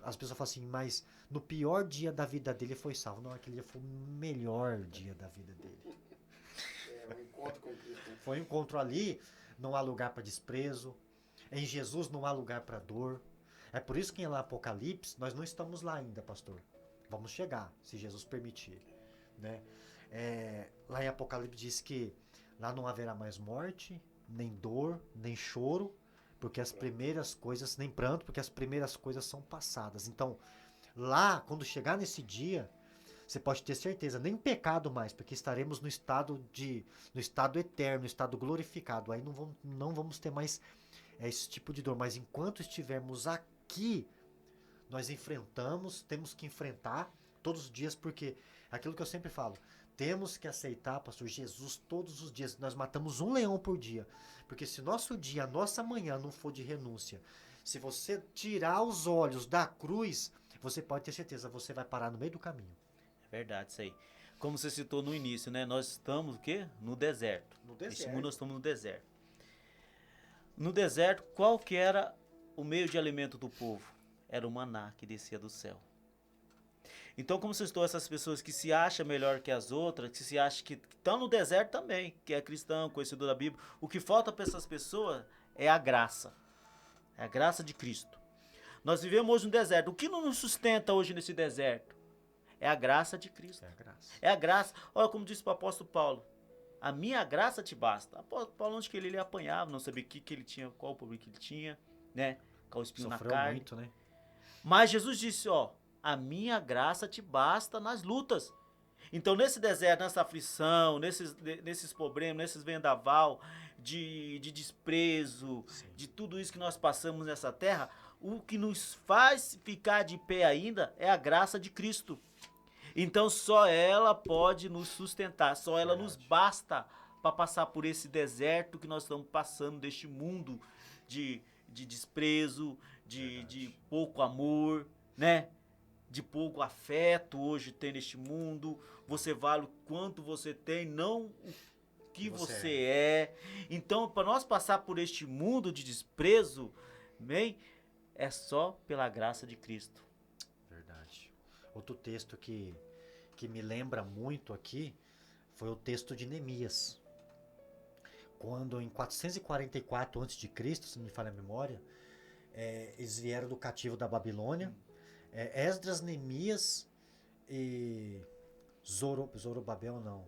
as pessoas falam assim, mas no pior dia da vida dele foi salvo. Não, aquele dia foi o melhor dia da vida dele. Um encontro com Cristo. Foi um encontro ali, não há lugar para desprezo. Em Jesus não há lugar para dor. É por isso que em Apocalipse, nós não estamos lá ainda, pastor. Vamos chegar, se Jesus permitir. Né? Lá em Apocalipse diz que lá não haverá mais morte, nem dor, nem choro, porque as primeiras coisas, nem pranto, porque as primeiras coisas são passadas. Então, lá, quando chegar nesse dia, você pode ter certeza, nem pecado mais, porque estaremos no estado eterno, no estado glorificado. Aí não vamos ter mais esse tipo de dor. Mas enquanto estivermos aqui, nós temos que enfrentar todos os dias, porque aquilo que eu sempre falo, temos que aceitar, pastor, Jesus todos os dias. Nós matamos um leão por dia. Porque se nosso dia, a nossa manhã não for de renúncia, se você tirar os olhos da cruz, você pode ter certeza, você vai parar no meio do caminho. É verdade isso aí. Como você citou no início, né? Nós estamos o quê? No deserto. Nesse mundo nós estamos no deserto. No deserto, qual que era o meio de alimento do povo? Era o maná que descia do céu. Então, como você citou, essas pessoas que se acham melhor que as outras, que se acham que estão no deserto também, que é cristão, conhecedor da Bíblia, o que falta para essas pessoas é a graça. É a graça de Cristo. Nós vivemos hoje no deserto. O que não nos sustenta hoje nesse deserto? É a graça de Cristo. É a graça. É a graça. Olha como disse o apóstolo Paulo. a minha graça te basta. Paulo, onde que ele apanhava, não sabia que ele tinha, qual o problema que ele tinha, né? Com o espinho na Sofreu carne. muito, né? Mas Jesus disse, ó, a minha graça te basta nas lutas. Então, nesse deserto, nessa aflição, nesses problemas, nesses vendaval de desprezo, Sim. de tudo isso que nós passamos nessa terra, o que nos faz ficar de pé ainda é a graça de Cristo. Então, só ela pode nos sustentar, só ela nos basta para passar por esse deserto que nós estamos passando, deste mundo de desprezo, de pouco amor, né? De pouco afeto hoje tem neste mundo. Você vale o quanto você tem, não o que você é. Então, para nós passar por este mundo de desprezo, bem, é só pela graça de Cristo. Verdade. Outro texto que me lembra muito aqui foi o texto de Neemias. Quando em 444 a.C., se não me falha a memória, eles vieram do cativo da Babilônia. Esdras, Neemias e Zorobabel não.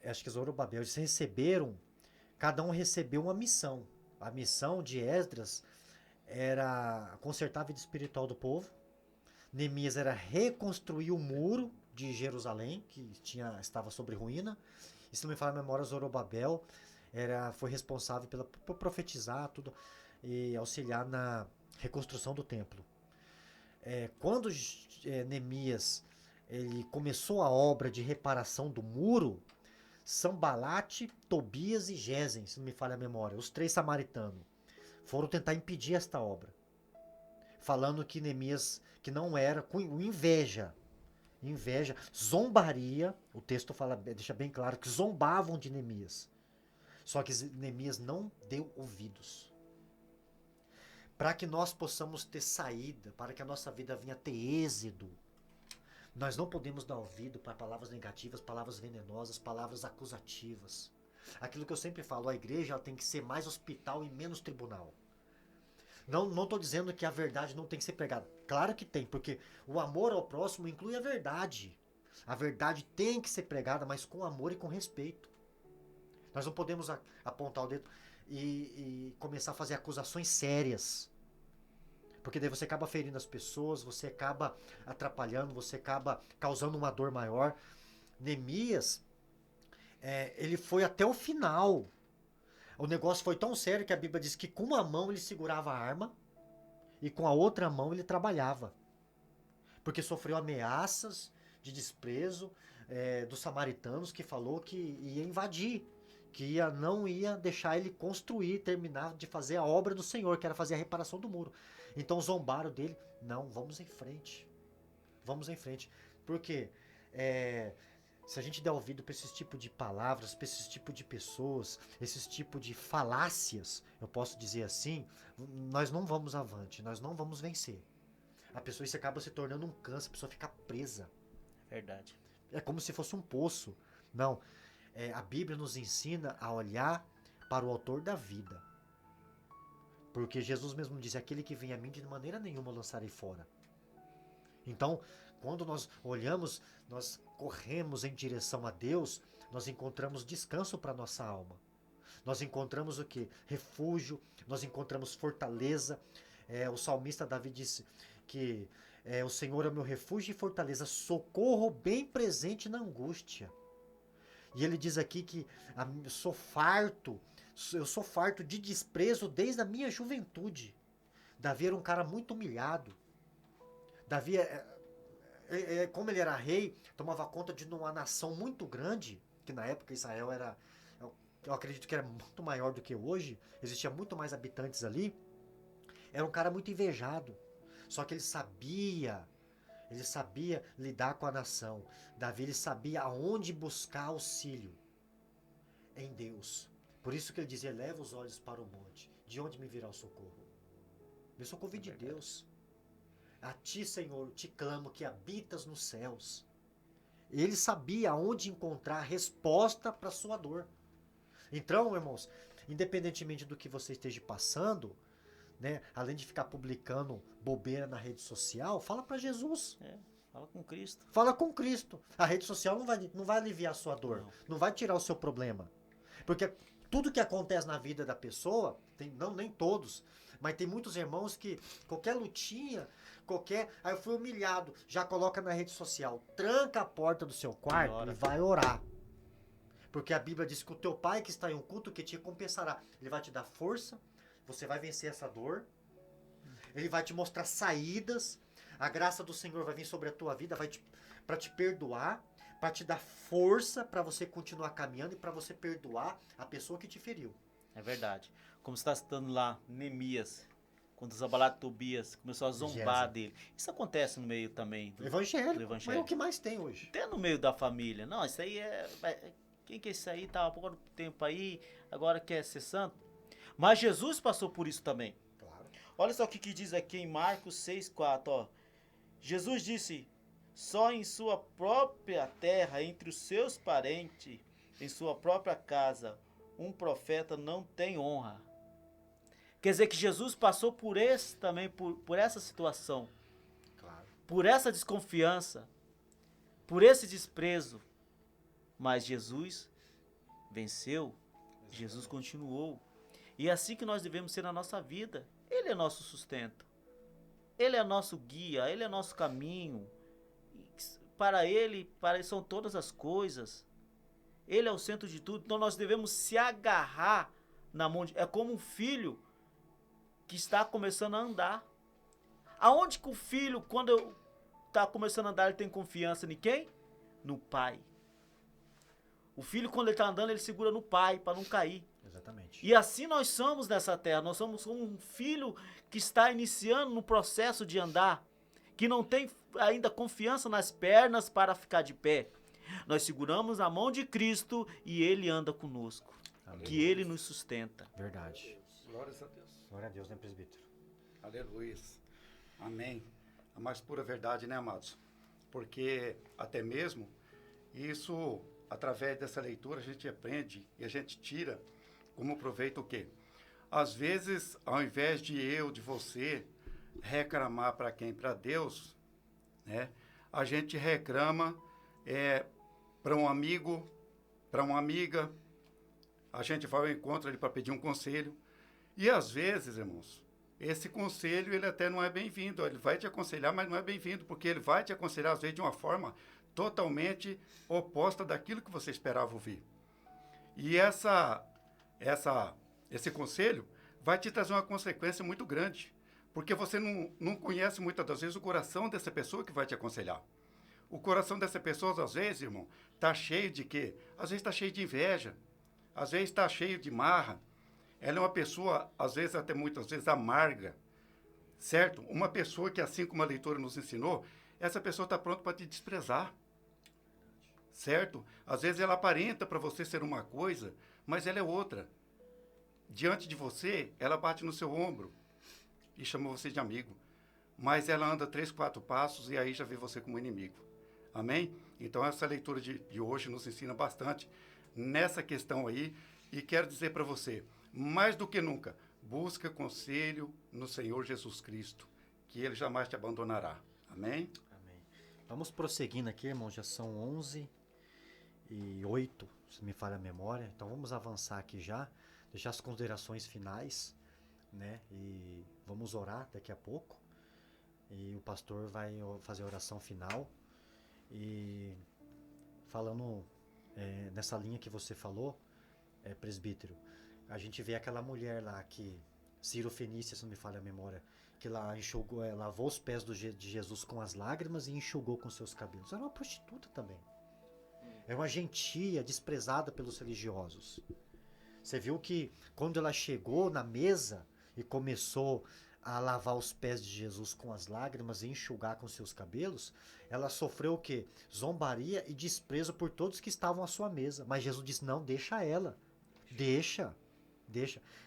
Acho que Zorobabel. Eles receberam, cada um recebeu uma missão. A missão de Esdras era consertar a vida espiritual do povo. Neemias era reconstruir o muro de Jerusalém, que estava sobre ruína. E se não me falha a memória, Zorobabel foi responsável por profetizar tudo e auxiliar na reconstrução do templo. Quando Neemias ele começou a obra de reparação do muro, Sambalate, Tobias e Gesem, se não me falha a memória, os 3 samaritanos, foram tentar impedir esta obra, falando que Neemias, que não era, com inveja, zombaria, o texto deixa bem claro que zombavam de Neemias. Só que Neemias não deu ouvidos. Para que nós possamos ter saída, para que a nossa vida venha ter êxito, nós não podemos dar ouvido para palavras negativas, palavras venenosas, palavras acusativas. Aquilo que eu sempre falo, a igreja ela tem que ser mais hospital e menos tribunal. Não estou dizendo que a verdade não tem que ser pregada. Claro que tem, porque o amor ao próximo inclui a verdade. A verdade tem que ser pregada, mas com amor e com respeito. Nós não podemos apontar o dedo e começar a fazer acusações sérias. Porque daí você acaba ferindo as pessoas, você acaba atrapalhando, você acaba causando uma dor maior. Neemias, ele foi até o final. O negócio foi tão sério que a Bíblia diz que com uma mão ele segurava a arma e com a outra mão ele trabalhava. Porque sofreu ameaças de desprezo dos samaritanos que falou que ia invadir, que não ia deixar ele construir, terminar de fazer a obra do Senhor, que era fazer a reparação do muro. Então zombaram dele. Não, vamos em frente. Vamos em frente. Porque se a gente der ouvido para esse tipo de palavras, para esse tipo de pessoas, esse tipo de falácias, eu posso dizer assim, nós não vamos avante, nós não vamos vencer. A pessoa isso acaba se tornando um câncer, a pessoa fica presa. Verdade. É como se fosse um poço. Não, a Bíblia nos ensina a olhar para o autor da vida. Porque Jesus mesmo disse, aquele que vem a mim de maneira nenhuma eu lançarei fora. Então, quando nós olhamos, nós corremos em direção a Deus, nós encontramos descanso para nossa alma. Nós encontramos o quê? Refúgio, nós encontramos fortaleza. O salmista Davi disse que o Senhor é o meu refúgio e fortaleza, socorro bem presente na angústia. E ele diz aqui que eu sou farto de desprezo desde a minha juventude. Davi era um cara muito humilhado. Davi, como ele era rei, tomava conta de uma nação muito grande, que na época Israel era, eu acredito que era muito maior do que hoje, existia muito mais habitantes ali. Era um cara muito invejado. Só que ele sabia lidar com a nação. Davi, ele sabia aonde buscar auxílio. Em Deus. Por isso que ele dizia, eleva os olhos para o monte. De onde me virá o socorro? Meu socorro vem de Deus. A ti, Senhor, te clamo que habitas nos céus. Ele sabia aonde encontrar a resposta para a sua dor. Então, irmãos, independentemente do que você esteja passando, né, além de ficar publicando bobeira na rede social, fala para Jesus. Fala com Cristo. Fala com Cristo. A rede social não vai aliviar a sua dor. Não vai tirar o seu problema. Porque tudo que acontece na vida da pessoa, nem todos, mas tem muitos irmãos que qualquer lutinha, aí eu fui humilhado, já coloca na rede social, tranca a porta do seu quarto e vai orar. Porque a Bíblia diz que o teu pai que está em um culto que te compensará. Ele vai te dar força, você vai vencer essa dor, ele vai te mostrar saídas, a graça do Senhor vai vir sobre a tua vida, para te perdoar, para te dar força para você continuar caminhando e para você perdoar a pessoa que te feriu. É verdade. Como você está citando lá, Neemias, quando os abalados Tobias começou a zombar dele. Isso acontece no meio também do Evangelho. Mas é o que mais tem hoje. Até no meio da família. Não, isso aí quem que é isso aí? Tá há pouco tempo aí, agora quer ser santo. Mas Jesus passou por isso também. Claro. Olha só o que diz aqui em Marcos 6,4, ó. Jesus disse, só em sua própria terra, entre os seus parentes, em sua própria casa, um profeta não tem honra. Quer dizer que Jesus passou por esse também, por essa situação. Claro. Por essa desconfiança, por esse desprezo. Mas Jesus venceu, Jesus continuou. E é assim que nós devemos ser na nossa vida. Ele é nosso sustento. Ele é nosso guia, Ele é nosso caminho. Para Ele são todas as coisas. Ele é o centro de tudo. Então nós devemos se agarrar na mão é como um filho que está começando a andar. Aonde que o filho, quando está começando a andar, ele tem confiança em quem? No pai. O filho, quando ele está andando, ele segura no pai para não cair. Exatamente. E assim nós somos nessa terra. Nós somos um filho que está iniciando no processo de andar, que não tem ainda confiança nas pernas para ficar de pé. Nós seguramos a mão de Cristo e Ele anda conosco. Aleluia. Que Ele nos sustenta. Verdade. Glórias a Deus. Glória a Deus, né, presbítero? Aleluia. Amém. A mais pura verdade, né, amados? Porque até mesmo isso, através dessa leitura, a gente aprende e a gente tira como proveito o quê? Às vezes, ao invés de você, reclamar para quem? Para Deus, né? A gente reclama para um amigo, para uma amiga, a gente vai ao encontro ali para pedir um conselho. E às vezes, irmãos, esse conselho ele até não é bem-vindo. Ele vai te aconselhar, mas não é bem-vindo, porque ele vai te aconselhar, às vezes, de uma forma totalmente oposta daquilo que você esperava ouvir. E esse conselho vai te trazer uma consequência muito grande, porque você não conhece muitas das vezes o coração dessa pessoa que vai te aconselhar. O coração dessa pessoa, às vezes, irmão, está cheio de quê? Às vezes está cheio de inveja, às vezes está cheio de marra. Ela é uma pessoa, às vezes, até muitas vezes, amarga, certo? Uma pessoa que, assim como a leitura nos ensinou, essa pessoa está pronta para te desprezar, certo? Às vezes ela aparenta para você ser uma coisa, mas ela é outra. Diante de você, ela bate no seu ombro e chama você de amigo. Mas ela anda 3, 4 passos e aí já vê você como inimigo. Amém? Então essa leitura de hoje nos ensina bastante nessa questão aí. E quero dizer para você, mais do que nunca, busca conselho no Senhor Jesus Cristo, que Ele jamais te abandonará. Amém? Amém. Vamos prosseguindo aqui, irmãos. Já são 11h08, se me falha a memória. Então vamos avançar aqui já. Deixar as considerações finais, né? E vamos orar daqui a pouco. E o pastor vai fazer a oração final. E falando nessa linha que você falou, presbítero, a gente vê aquela mulher lá que, Ciro Fenícia, se não me falha a memória, que lá enxugou, lavou os pés de Jesus com as lágrimas e enxugou com seus cabelos. Era uma prostituta também. Era uma gentia, desprezada pelos religiosos. Você viu que quando ela chegou na mesa e começou a lavar os pés de Jesus com as lágrimas e enxugar com seus cabelos, ela sofreu o quê? Zombaria e desprezo por todos que estavam à sua mesa. Mas Jesus disse, não, deixa ela. Deixa.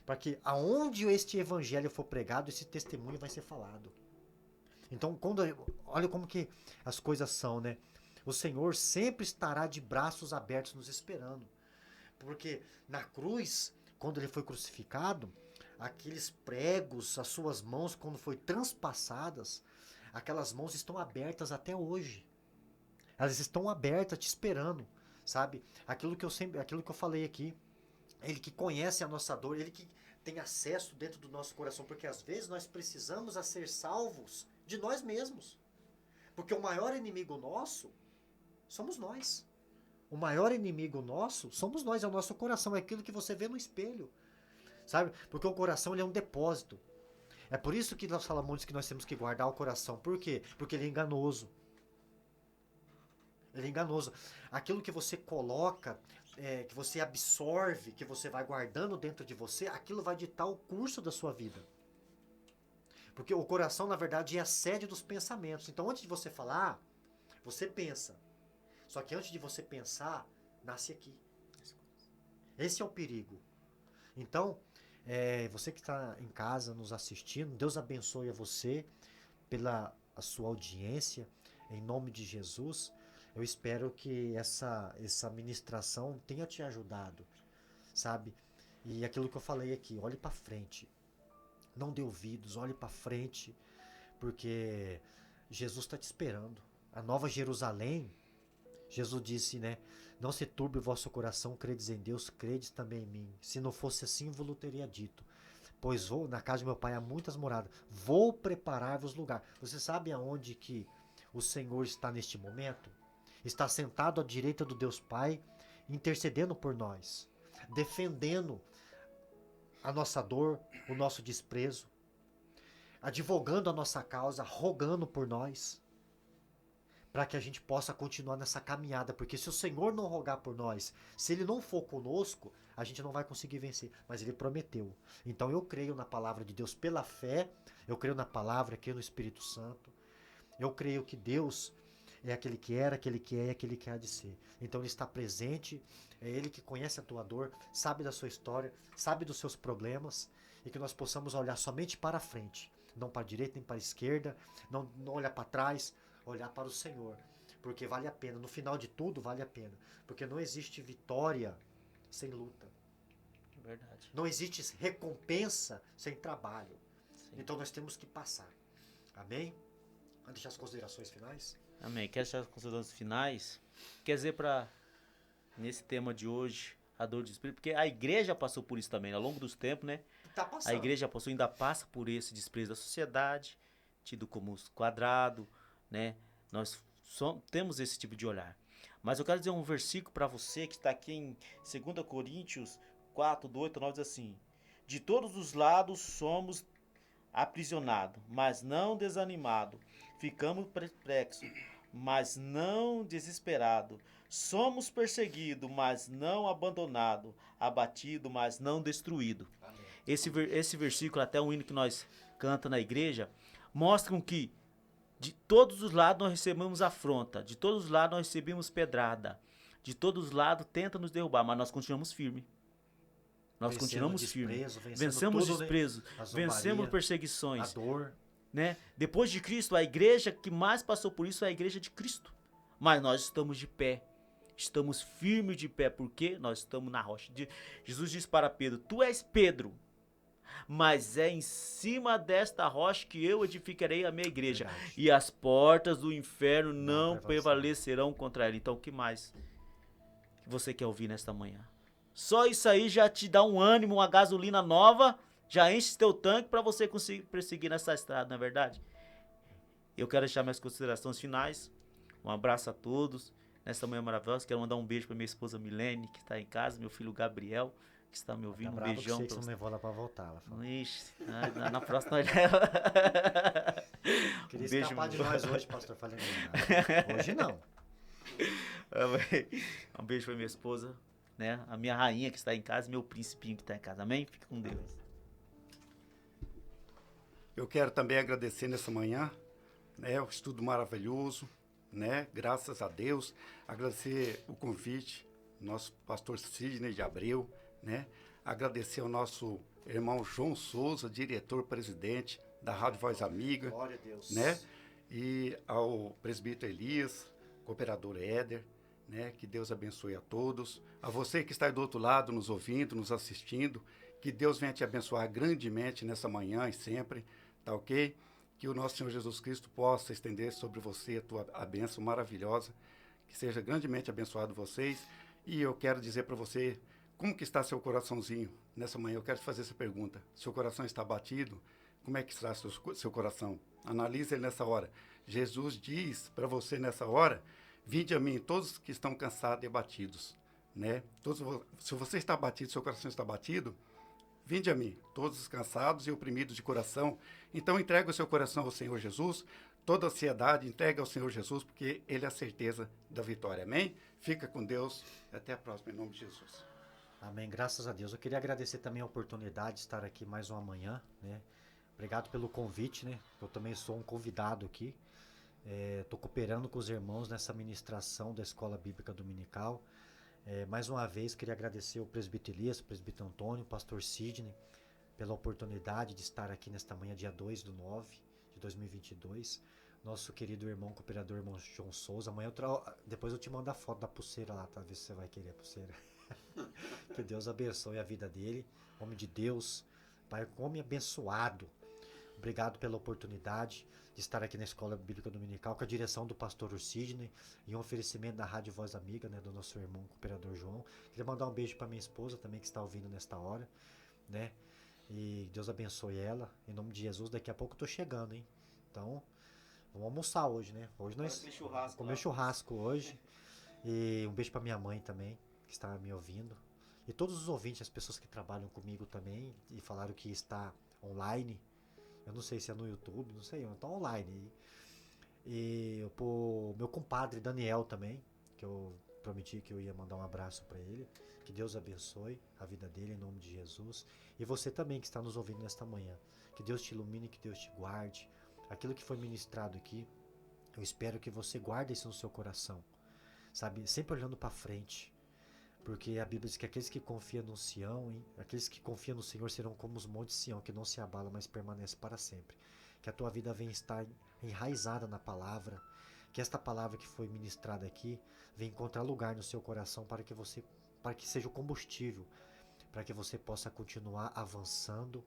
Para que aonde este evangelho for pregado, esse testemunho vai ser falado. Então, olha como que as coisas são, né? O Senhor sempre estará de braços abertos nos esperando. Porque na cruz, quando ele foi crucificado, aqueles pregos, as suas mãos, quando foi transpassadas, aquelas mãos estão abertas até hoje. Elas estão abertas te esperando, sabe? Aquilo que eu falei aqui. Ele que conhece a nossa dor, ele que tem acesso dentro do nosso coração, porque às vezes nós precisamos a ser salvos de nós mesmos. Porque o maior inimigo nosso somos nós. O maior inimigo nosso somos nós, é o nosso coração, é aquilo que você vê no espelho. Sabe? Porque o coração ele é um depósito. É por isso que nós falamos que nós temos que guardar o coração. Por quê? Porque ele é enganoso. Ele é enganoso. Aquilo que você coloca, que você absorve, que você vai guardando dentro de você, aquilo vai ditar o curso da sua vida. Porque o coração, na verdade, é a sede dos pensamentos. Então, antes de você falar, você pensa. Só que antes de você pensar, nasce aqui. Esse é o perigo. Então, você que está em casa nos assistindo, Deus abençoe a você pela a sua audiência, em nome de Jesus. Eu espero que essa ministração tenha te ajudado, sabe? E aquilo que eu falei aqui, olhe para frente. Não dê ouvidos, olhe para frente, porque Jesus está te esperando. A Nova Jerusalém, Jesus disse, né? Não se turbe o vosso coração, credes em Deus, credes também em mim. Se não fosse assim, vos teria dito. Pois vou, na casa de meu pai há muitas moradas. Vou preparar-vos lugar. Você sabe aonde que o Senhor está neste momento? Está sentado à direita do Deus Pai, intercedendo por nós, defendendo a nossa dor, o nosso desprezo, advogando a nossa causa, rogando por nós, para que a gente possa continuar nessa caminhada, porque se o Senhor não rogar por nós, se Ele não for conosco, a gente não vai conseguir vencer, mas Ele prometeu. Então eu creio na palavra de Deus pela fé, eu creio na palavra, creio no Espírito Santo, eu creio que Deus é aquele que era, aquele que é e aquele que há de ser. Então Ele está presente, é Ele que conhece a tua dor, sabe da sua história, sabe dos seus problemas, e que nós possamos olhar somente para a frente, não para a direita nem para a esquerda, não olhar para trás, olhar para o Senhor, porque vale a pena, no final de tudo vale a pena, porque não existe vitória sem luta. Verdade. Não existe recompensa sem trabalho. Sim. Então nós temos que passar. Amém? Vamos deixar as considerações finais? Amém. Quer deixar as considerações finais? Quer dizer, nesse tema de hoje, a dor de espírito, porque a igreja passou por isso também, ao longo dos tempos, né? Tá passando. A igreja passou, ainda passa por esse desprezo da sociedade, tido como quadrado, né? Nós temos esse tipo de olhar. Mas eu quero dizer um versículo para você que está aqui em 2 Coríntios 4, do 8 a 9, diz assim: de todos os lados somos aprisionados, mas não desanimados. Ficamos perplexos, mas não desesperados. Somos perseguidos, mas não abandonados. Abatidos, mas não destruídos. Esse versículo, até um hino que nós canta na igreja, mostram que de todos os lados nós recebemos afronta, de todos os lados nós recebemos pedrada, de todos os lados tenta nos derrubar, mas nós continuamos firmes. Nós continuamos firmes. Vencemos o desprezo, vencemos perseguições. A dor. Né? Depois de Cristo, a igreja que mais passou por isso é a igreja de Cristo. Mas nós estamos de pé. Estamos firmes de pé, porque nós estamos na rocha. Jesus disse para Pedro: tu és Pedro, mas é em cima desta rocha que eu edificarei a minha igreja. Verdade. E as portas do inferno não prevalecerão contra ela. Então o que mais você quer ouvir nesta manhã? Só isso aí já te dá um ânimo, uma gasolina nova, já enche teu tanque para você conseguir perseguir nessa estrada, não é verdade? Eu quero deixar minhas considerações finais. Um abraço a todos nesta manhã maravilhosa. Quero mandar um beijo para minha esposa Milene, que está em casa, meu filho Gabriel, que está me ouvindo. Um beijão. Que você não levou ela para voltar. Ela falou. Ixi, na próxima nós leva. Queria escapar de nós hoje, pastor. Falei, hoje não. Um beijo para minha esposa, né? A minha rainha que está em casa, meu principinho que está em casa. Amém? Fique com Deus. Eu quero também agradecer nessa manhã, né, o estudo maravilhoso, né, graças a Deus, agradecer o convite, nosso pastor Sidney de Abreu, né, agradecer ao nosso irmão João Souza, diretor-presidente da Rádio Voz Amiga, glória a Deus, né, e ao presbítero Elias, cooperador Éder, né, que Deus abençoe a todos, a você que está aí do outro lado, nos ouvindo, nos assistindo, que Deus venha te abençoar grandemente nessa manhã e sempre, tá ok? que o nosso Senhor Jesus Cristo possa estender sobre você a bênção maravilhosa, que seja grandemente abençoado vocês. E eu quero dizer para você, como que está seu coraçãozinho nessa manhã? Eu quero te fazer essa pergunta. Seu coração está batido? Como é que está seu coração? Analise ele nessa hora. Jesus diz para você nessa hora, vinde a mim, todos que estão cansados e abatidos, né? Se você está abatido, seu coração está batido, vinde a mim, todos os cansados e oprimidos de coração. Então entrega o seu coração ao Senhor Jesus, toda a ansiedade, entrega ao Senhor Jesus, porque Ele é a certeza da vitória. Amém? Fica com Deus. Até a próxima, em nome de Jesus. Amém, graças a Deus. Eu queria agradecer também a oportunidade de estar aqui mais uma manhã, né? Obrigado pelo convite, né? Eu também sou um convidado aqui. Estou cooperando com os irmãos nessa ministração da Escola Bíblica Dominical. Mais uma vez, queria agradecer o presbítero Elias, o presbítero Antônio, o pastor Sidney, pela oportunidade de estar aqui nesta manhã, dia 2/9 de 2022. Nosso querido irmão, cooperador, irmão João Souza. Amanhã depois eu te mando a foto da pulseira lá, tá? Ver se você vai querer a pulseira. Que Deus abençoe a vida dele. Homem de Deus, Pai, homem abençoado. Obrigado pela oportunidade de estar aqui na Escola Bíblica Dominical com a direção do pastor Sidney e um oferecimento da Rádio Voz Amiga, né, do nosso irmão cooperador João. Queria mandar um beijo para minha esposa também, que está ouvindo nesta hora, né? E Deus abençoe ela. Em nome de Jesus, daqui a pouco eu tô chegando, hein? Então, vamos almoçar hoje, né? Hoje nós vamos comer churrasco hoje. E um beijo para minha mãe também, que está me ouvindo. E todos os ouvintes, as pessoas que trabalham comigo também, e falaram que está online. Eu não sei se é no YouTube, não sei, está online. E o meu compadre Daniel também, que eu prometi que eu ia mandar um abraço para ele. Que Deus abençoe a vida dele em nome de Jesus. E você também que está nos ouvindo nesta manhã. Que Deus te ilumine, que Deus te guarde. Aquilo que foi ministrado aqui, eu espero que você guarde isso no seu coração. Sabe, sempre olhando para frente. Porque a Bíblia diz que aqueles que confiam no Sião, aqueles que confiam no Senhor serão como os montes de Sião, que não se abalam, mas permanecem para sempre. Que a tua vida venha estar enraizada na palavra, que esta palavra que foi ministrada aqui venha encontrar lugar no seu coração para que seja o combustível, para que você possa continuar avançando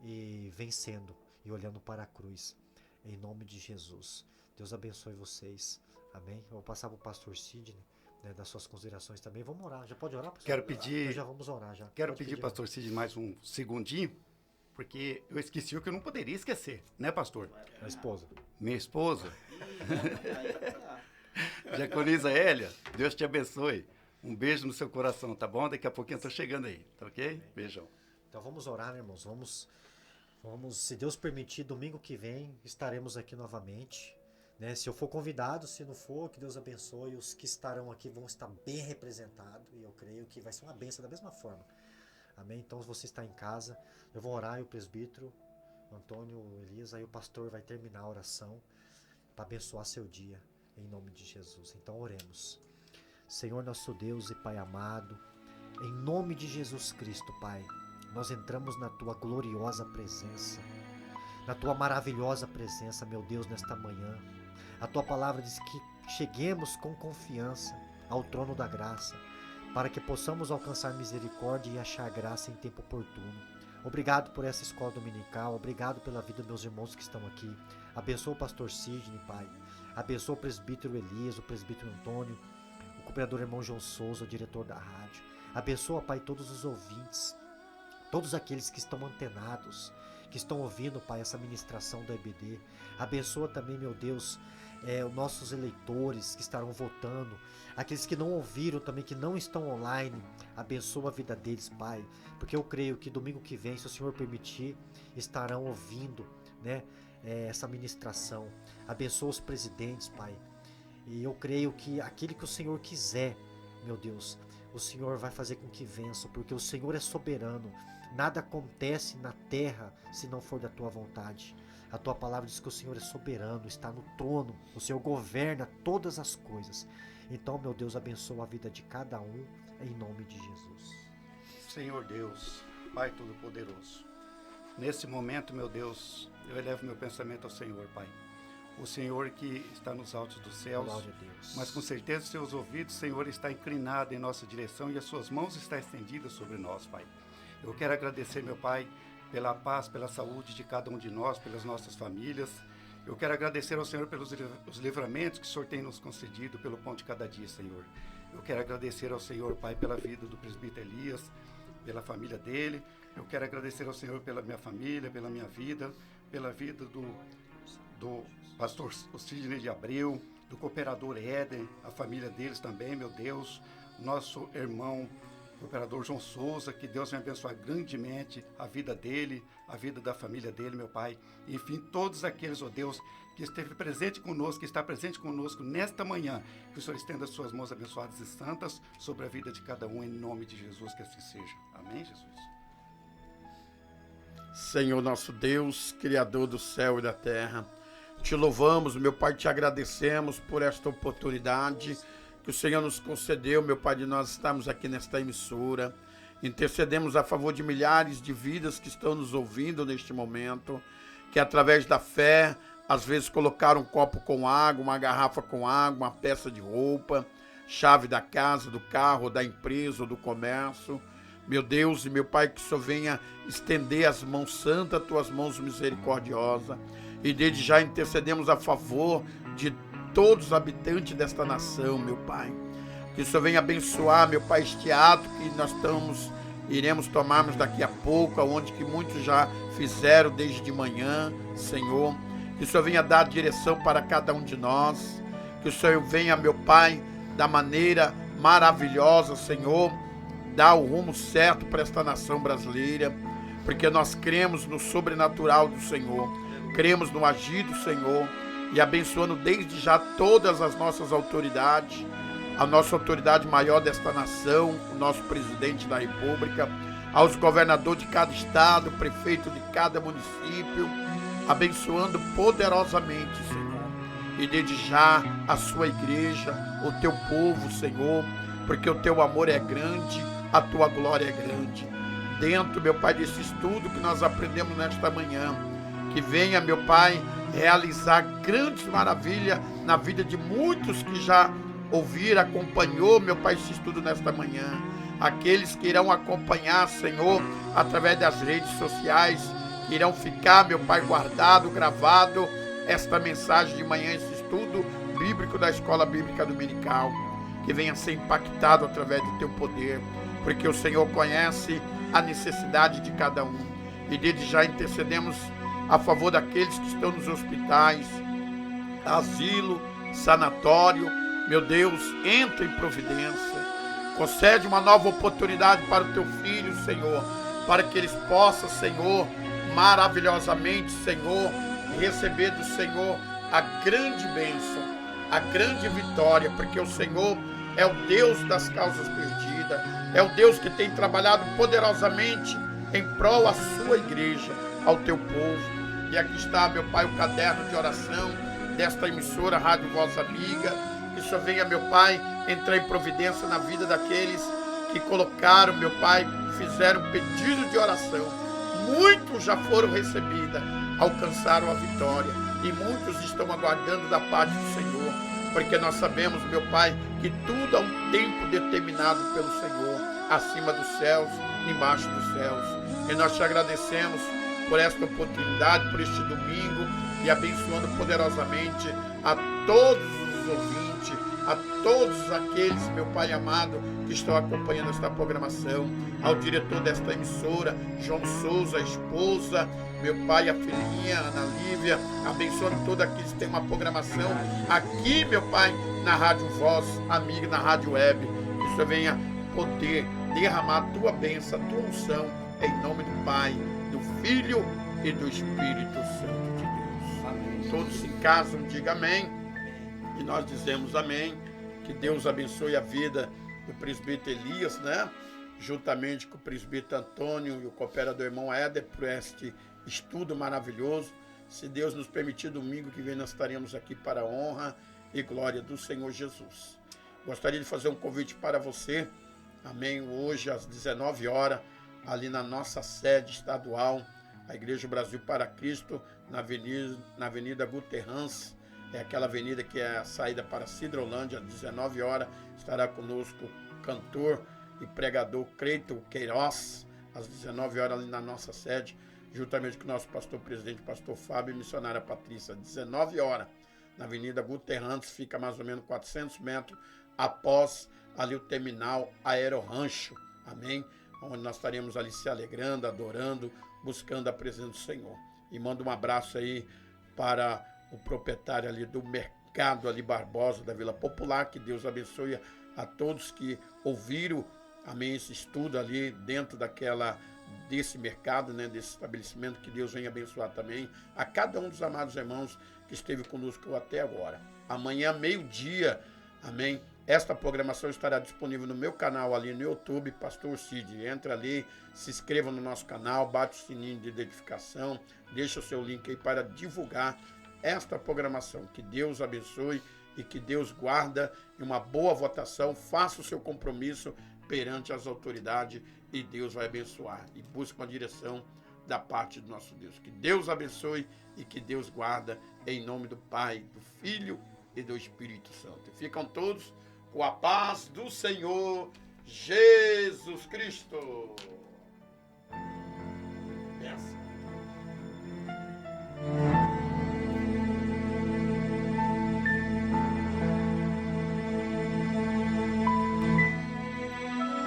e vencendo e olhando para a cruz. Em nome de Jesus. Deus abençoe vocês. Amém. Eu vou passar para o pastor Sidney. Né, das suas considerações também. Vamos orar. Já pode orar, pastor? Quero pedir. Então já vamos orar já. Quero pedir, pastor Cid, mais um segundinho, porque eu esqueci o que eu não poderia esquecer, né, pastor? A esposa. Minha esposa. Diaconisa Hélia, Deus te abençoe. Um beijo no seu coração, tá bom? Daqui a pouquinho eu tô chegando aí, tá ok? Beijão. Então vamos orar, né, irmãos? Vamos, se Deus permitir, domingo que vem estaremos aqui novamente. Né? Se eu for convidado, se não for, que Deus abençoe. Os que estarão aqui vão estar bem representados. E eu creio que vai ser uma bênção da mesma forma. Amém? Então, se você está em casa, eu vou orar e o presbítero, Antônio, Elias, aí o pastor vai terminar a oração para abençoar seu dia, em nome de Jesus. Então, oremos. Senhor, nosso Deus e Pai amado, em nome de Jesus Cristo, Pai, nós entramos na Tua gloriosa presença, na Tua maravilhosa presença, meu Deus, nesta manhã. A Tua palavra diz que cheguemos com confiança ao trono da graça, para que possamos alcançar misericórdia e achar graça em tempo oportuno. Obrigado por essa escola dominical, obrigado pela vida dos meus irmãos que estão aqui. Abençoa o pastor Sidney, Pai. Abençoa o presbítero Elias, o presbítero Antônio, o cooperador irmão João Souza, o diretor da rádio. Abençoa, Pai, todos os ouvintes, todos aqueles que estão antenados, que estão ouvindo, Pai, essa ministração da EBD. Abençoa também, meu Deus, os nossos eleitores que estarão votando, aqueles que não ouviram também, que não estão online. Abençoa a vida deles, Pai, porque eu creio que domingo que vem, se o Senhor permitir, estarão ouvindo, né, essa ministração. Abençoa os presidentes, Pai, e eu creio que aquele que o Senhor quiser, meu Deus, o Senhor vai fazer com que vençam, porque o Senhor é soberano. Nada acontece na terra se não for da Tua vontade. A Tua palavra diz que o Senhor é soberano, está no trono, o Senhor governa todas as coisas. Então, meu Deus, abençoa a vida de cada um, em nome de Jesus. Senhor Deus, Pai Todo-Poderoso, nesse momento, meu Deus, eu elevo meu pensamento ao Senhor, Pai. O Senhor que está nos altos dos céus, Glória a Deus. mas com certeza os seus ouvidos, Senhor, está inclinado em nossa direção e as suas mãos estão estendidas sobre nós, Pai. Eu quero agradecer, meu Pai, pela paz, pela saúde de cada um de nós, pelas nossas famílias. Eu quero agradecer ao Senhor pelos os livramentos que o Senhor tem nos concedido pelo pão de cada dia, Senhor. Eu quero agradecer ao Senhor, Pai, pela vida do presbítero Elias, pela família dele. Eu quero agradecer ao Senhor pela minha família, pela minha vida, pela vida do pastor Sidney de Abreu, do cooperador Éden, a família deles também, meu Deus, nosso irmão, o cooperador João Souza, que Deus venha abençoar grandemente a vida dele, a vida da família dele, meu Pai. Enfim, todos aqueles, ó Deus, que esteve presente conosco, que está presente conosco nesta manhã, que o Senhor estenda as suas mãos abençoadas e santas sobre a vida de cada um, em nome de Jesus, que assim seja. Amém, Jesus? Senhor nosso Deus, Criador do céu e da terra, te louvamos, meu Pai, te agradecemos por esta oportunidade que o Senhor nos concedeu, meu Pai, de nós estarmos aqui nesta emissora. Intercedemos a favor de milhares de vidas que estão nos ouvindo neste momento, que através da fé, às vezes colocaram um copo com água, uma garrafa com água, uma peça de roupa, chave da casa, do carro, da empresa ou do comércio. Meu Deus e meu Pai, que o Senhor venha estender as mãos santas, tuas mãos misericordiosas. E desde já intercedemos a favor de todos os habitantes desta nação, meu Pai. Que o Senhor venha abençoar, meu Pai, este ato que nós iremos tomarmos daqui a pouco, onde que muitos já fizeram desde de manhã, Senhor. Que o Senhor venha dar direção para cada um de nós. Que o Senhor venha, meu Pai, da maneira maravilhosa, Senhor, dar o rumo certo para esta nação brasileira, porque nós cremos no sobrenatural do Senhor, cremos no agir do Senhor, e abençoando desde já todas as nossas autoridades, a nossa autoridade maior desta nação, o nosso presidente da República, aos governadores de cada estado, prefeito de cada município, abençoando poderosamente, Senhor, e desde já a sua igreja, o teu povo, Senhor, porque o teu amor é grande, a tua glória é grande. Dentro, meu Pai, desse estudo que nós aprendemos nesta manhã, que venha, meu Pai, realizar grandes maravilhas na vida de muitos que já ouviram, acompanhou, meu Pai, esse estudo nesta manhã. Aqueles que irão acompanhar, Senhor, através das redes sociais, que irão ficar, meu Pai, guardado, gravado, esta mensagem de manhã, esse estudo bíblico da Escola Bíblica Dominical, que venha ser impactado através do teu poder, porque o Senhor conhece a necessidade de cada um. E desde já intercedemos a favor daqueles que estão nos hospitais, asilo, sanatório. Meu Deus, entra em providência. Concede uma nova oportunidade para o teu filho, Senhor, para que eles possam, Senhor, maravilhosamente, Senhor, receber do Senhor a grande bênção, a grande vitória, porque o Senhor é o Deus das causas perdidas, é o Deus que tem trabalhado poderosamente em prol à sua igreja, ao teu povo. E aqui está, meu Pai, o caderno de oração desta emissora Rádio Voz Amiga. Que o Senhor venha, meu Pai, entrar em providência na vida daqueles que colocaram, meu Pai, fizeram pedido de oração. Muitos já foram recebidos, alcançaram a vitória. E muitos estão aguardando da parte do Senhor. Porque nós sabemos, meu Pai, que tudo há um tempo determinado pelo Senhor, acima dos céus, embaixo dos céus. E nós te agradecemos por esta oportunidade, por este domingo, e abençoando poderosamente a todos os ouvintes, a todos aqueles, meu Pai amado, que estão acompanhando esta programação, ao diretor desta emissora, João Souza, a esposa, meu Pai, a filhinha, Ana Lívia, abençoando todos aqueles que têm uma programação aqui, meu Pai, na Rádio Voz Amiga, na Rádio Web, que o Senhor venha poder derramar a tua bênção, a tua unção, em nome do Pai, do Filho e do Espírito Santo de Deus. Amém. Todos em casa digam amém. E nós dizemos amém. Que Deus abençoe a vida do presbítero Elias, né? Juntamente com o presbítero Antônio e o cooperador irmão Éder, por este estudo maravilhoso. Se Deus nos permitir, domingo que vem nós estaremos aqui para a honra e glória do Senhor Jesus. Gostaria de fazer um convite para você, amém, hoje às 19 horas, ali na nossa sede estadual, a Igreja Brasil para Cristo, na Avenida Guterrans, é aquela avenida que é a saída para Sidrolândia, às 19 horas, estará conosco o cantor e pregador Cleiton Queiroz, às 19 horas ali na nossa sede, juntamente com o nosso pastor presidente, pastor Fábio e missionária Patrícia, 19 horas, na Avenida Guterrantes, fica mais ou menos 400 metros após ali o terminal Aerorancho, amém? Onde nós estaremos ali se alegrando, adorando, buscando a presença do Senhor. E mando um abraço aí para o proprietário ali do mercado ali Barbosa, da Vila Popular, que Deus abençoe a todos que ouviram, amém, esse estudo ali dentro desse mercado, né, desse estabelecimento, que Deus venha abençoar também a cada um dos amados irmãos que esteve conosco até agora. Amanhã, meio-dia, amém, esta programação estará disponível no meu canal ali no YouTube, Pastor Cid. Entra ali, se inscreva no nosso canal, bate o sininho de identificação, deixa o seu link aí para divulgar esta programação. Que Deus abençoe e que Deus guarda em uma boa votação, faça o seu compromisso perante as autoridades e Deus vai abençoar. E busque uma direção da parte do nosso Deus. Que Deus abençoe e que Deus guarda em nome do Pai, do Filho e do Espírito Santo. E ficam todos com a paz do Senhor Jesus Cristo. Benção.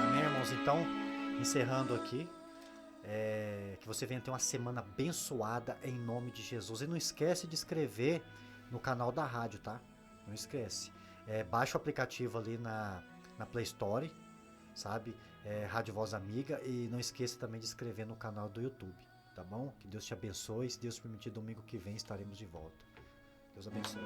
Amém, irmãos? Então, encerrando aqui, que você venha ter uma semana abençoada em nome de Jesus. E não esquece de inscrever no canal da rádio, tá? Não esquece. Baixa o aplicativo ali na Play Store, sabe? Rádio Voz Amiga. E não esqueça também de inscrever no canal do YouTube, tá bom? Que Deus te abençoe. Se Deus permitir, domingo que vem estaremos de volta. Deus abençoe.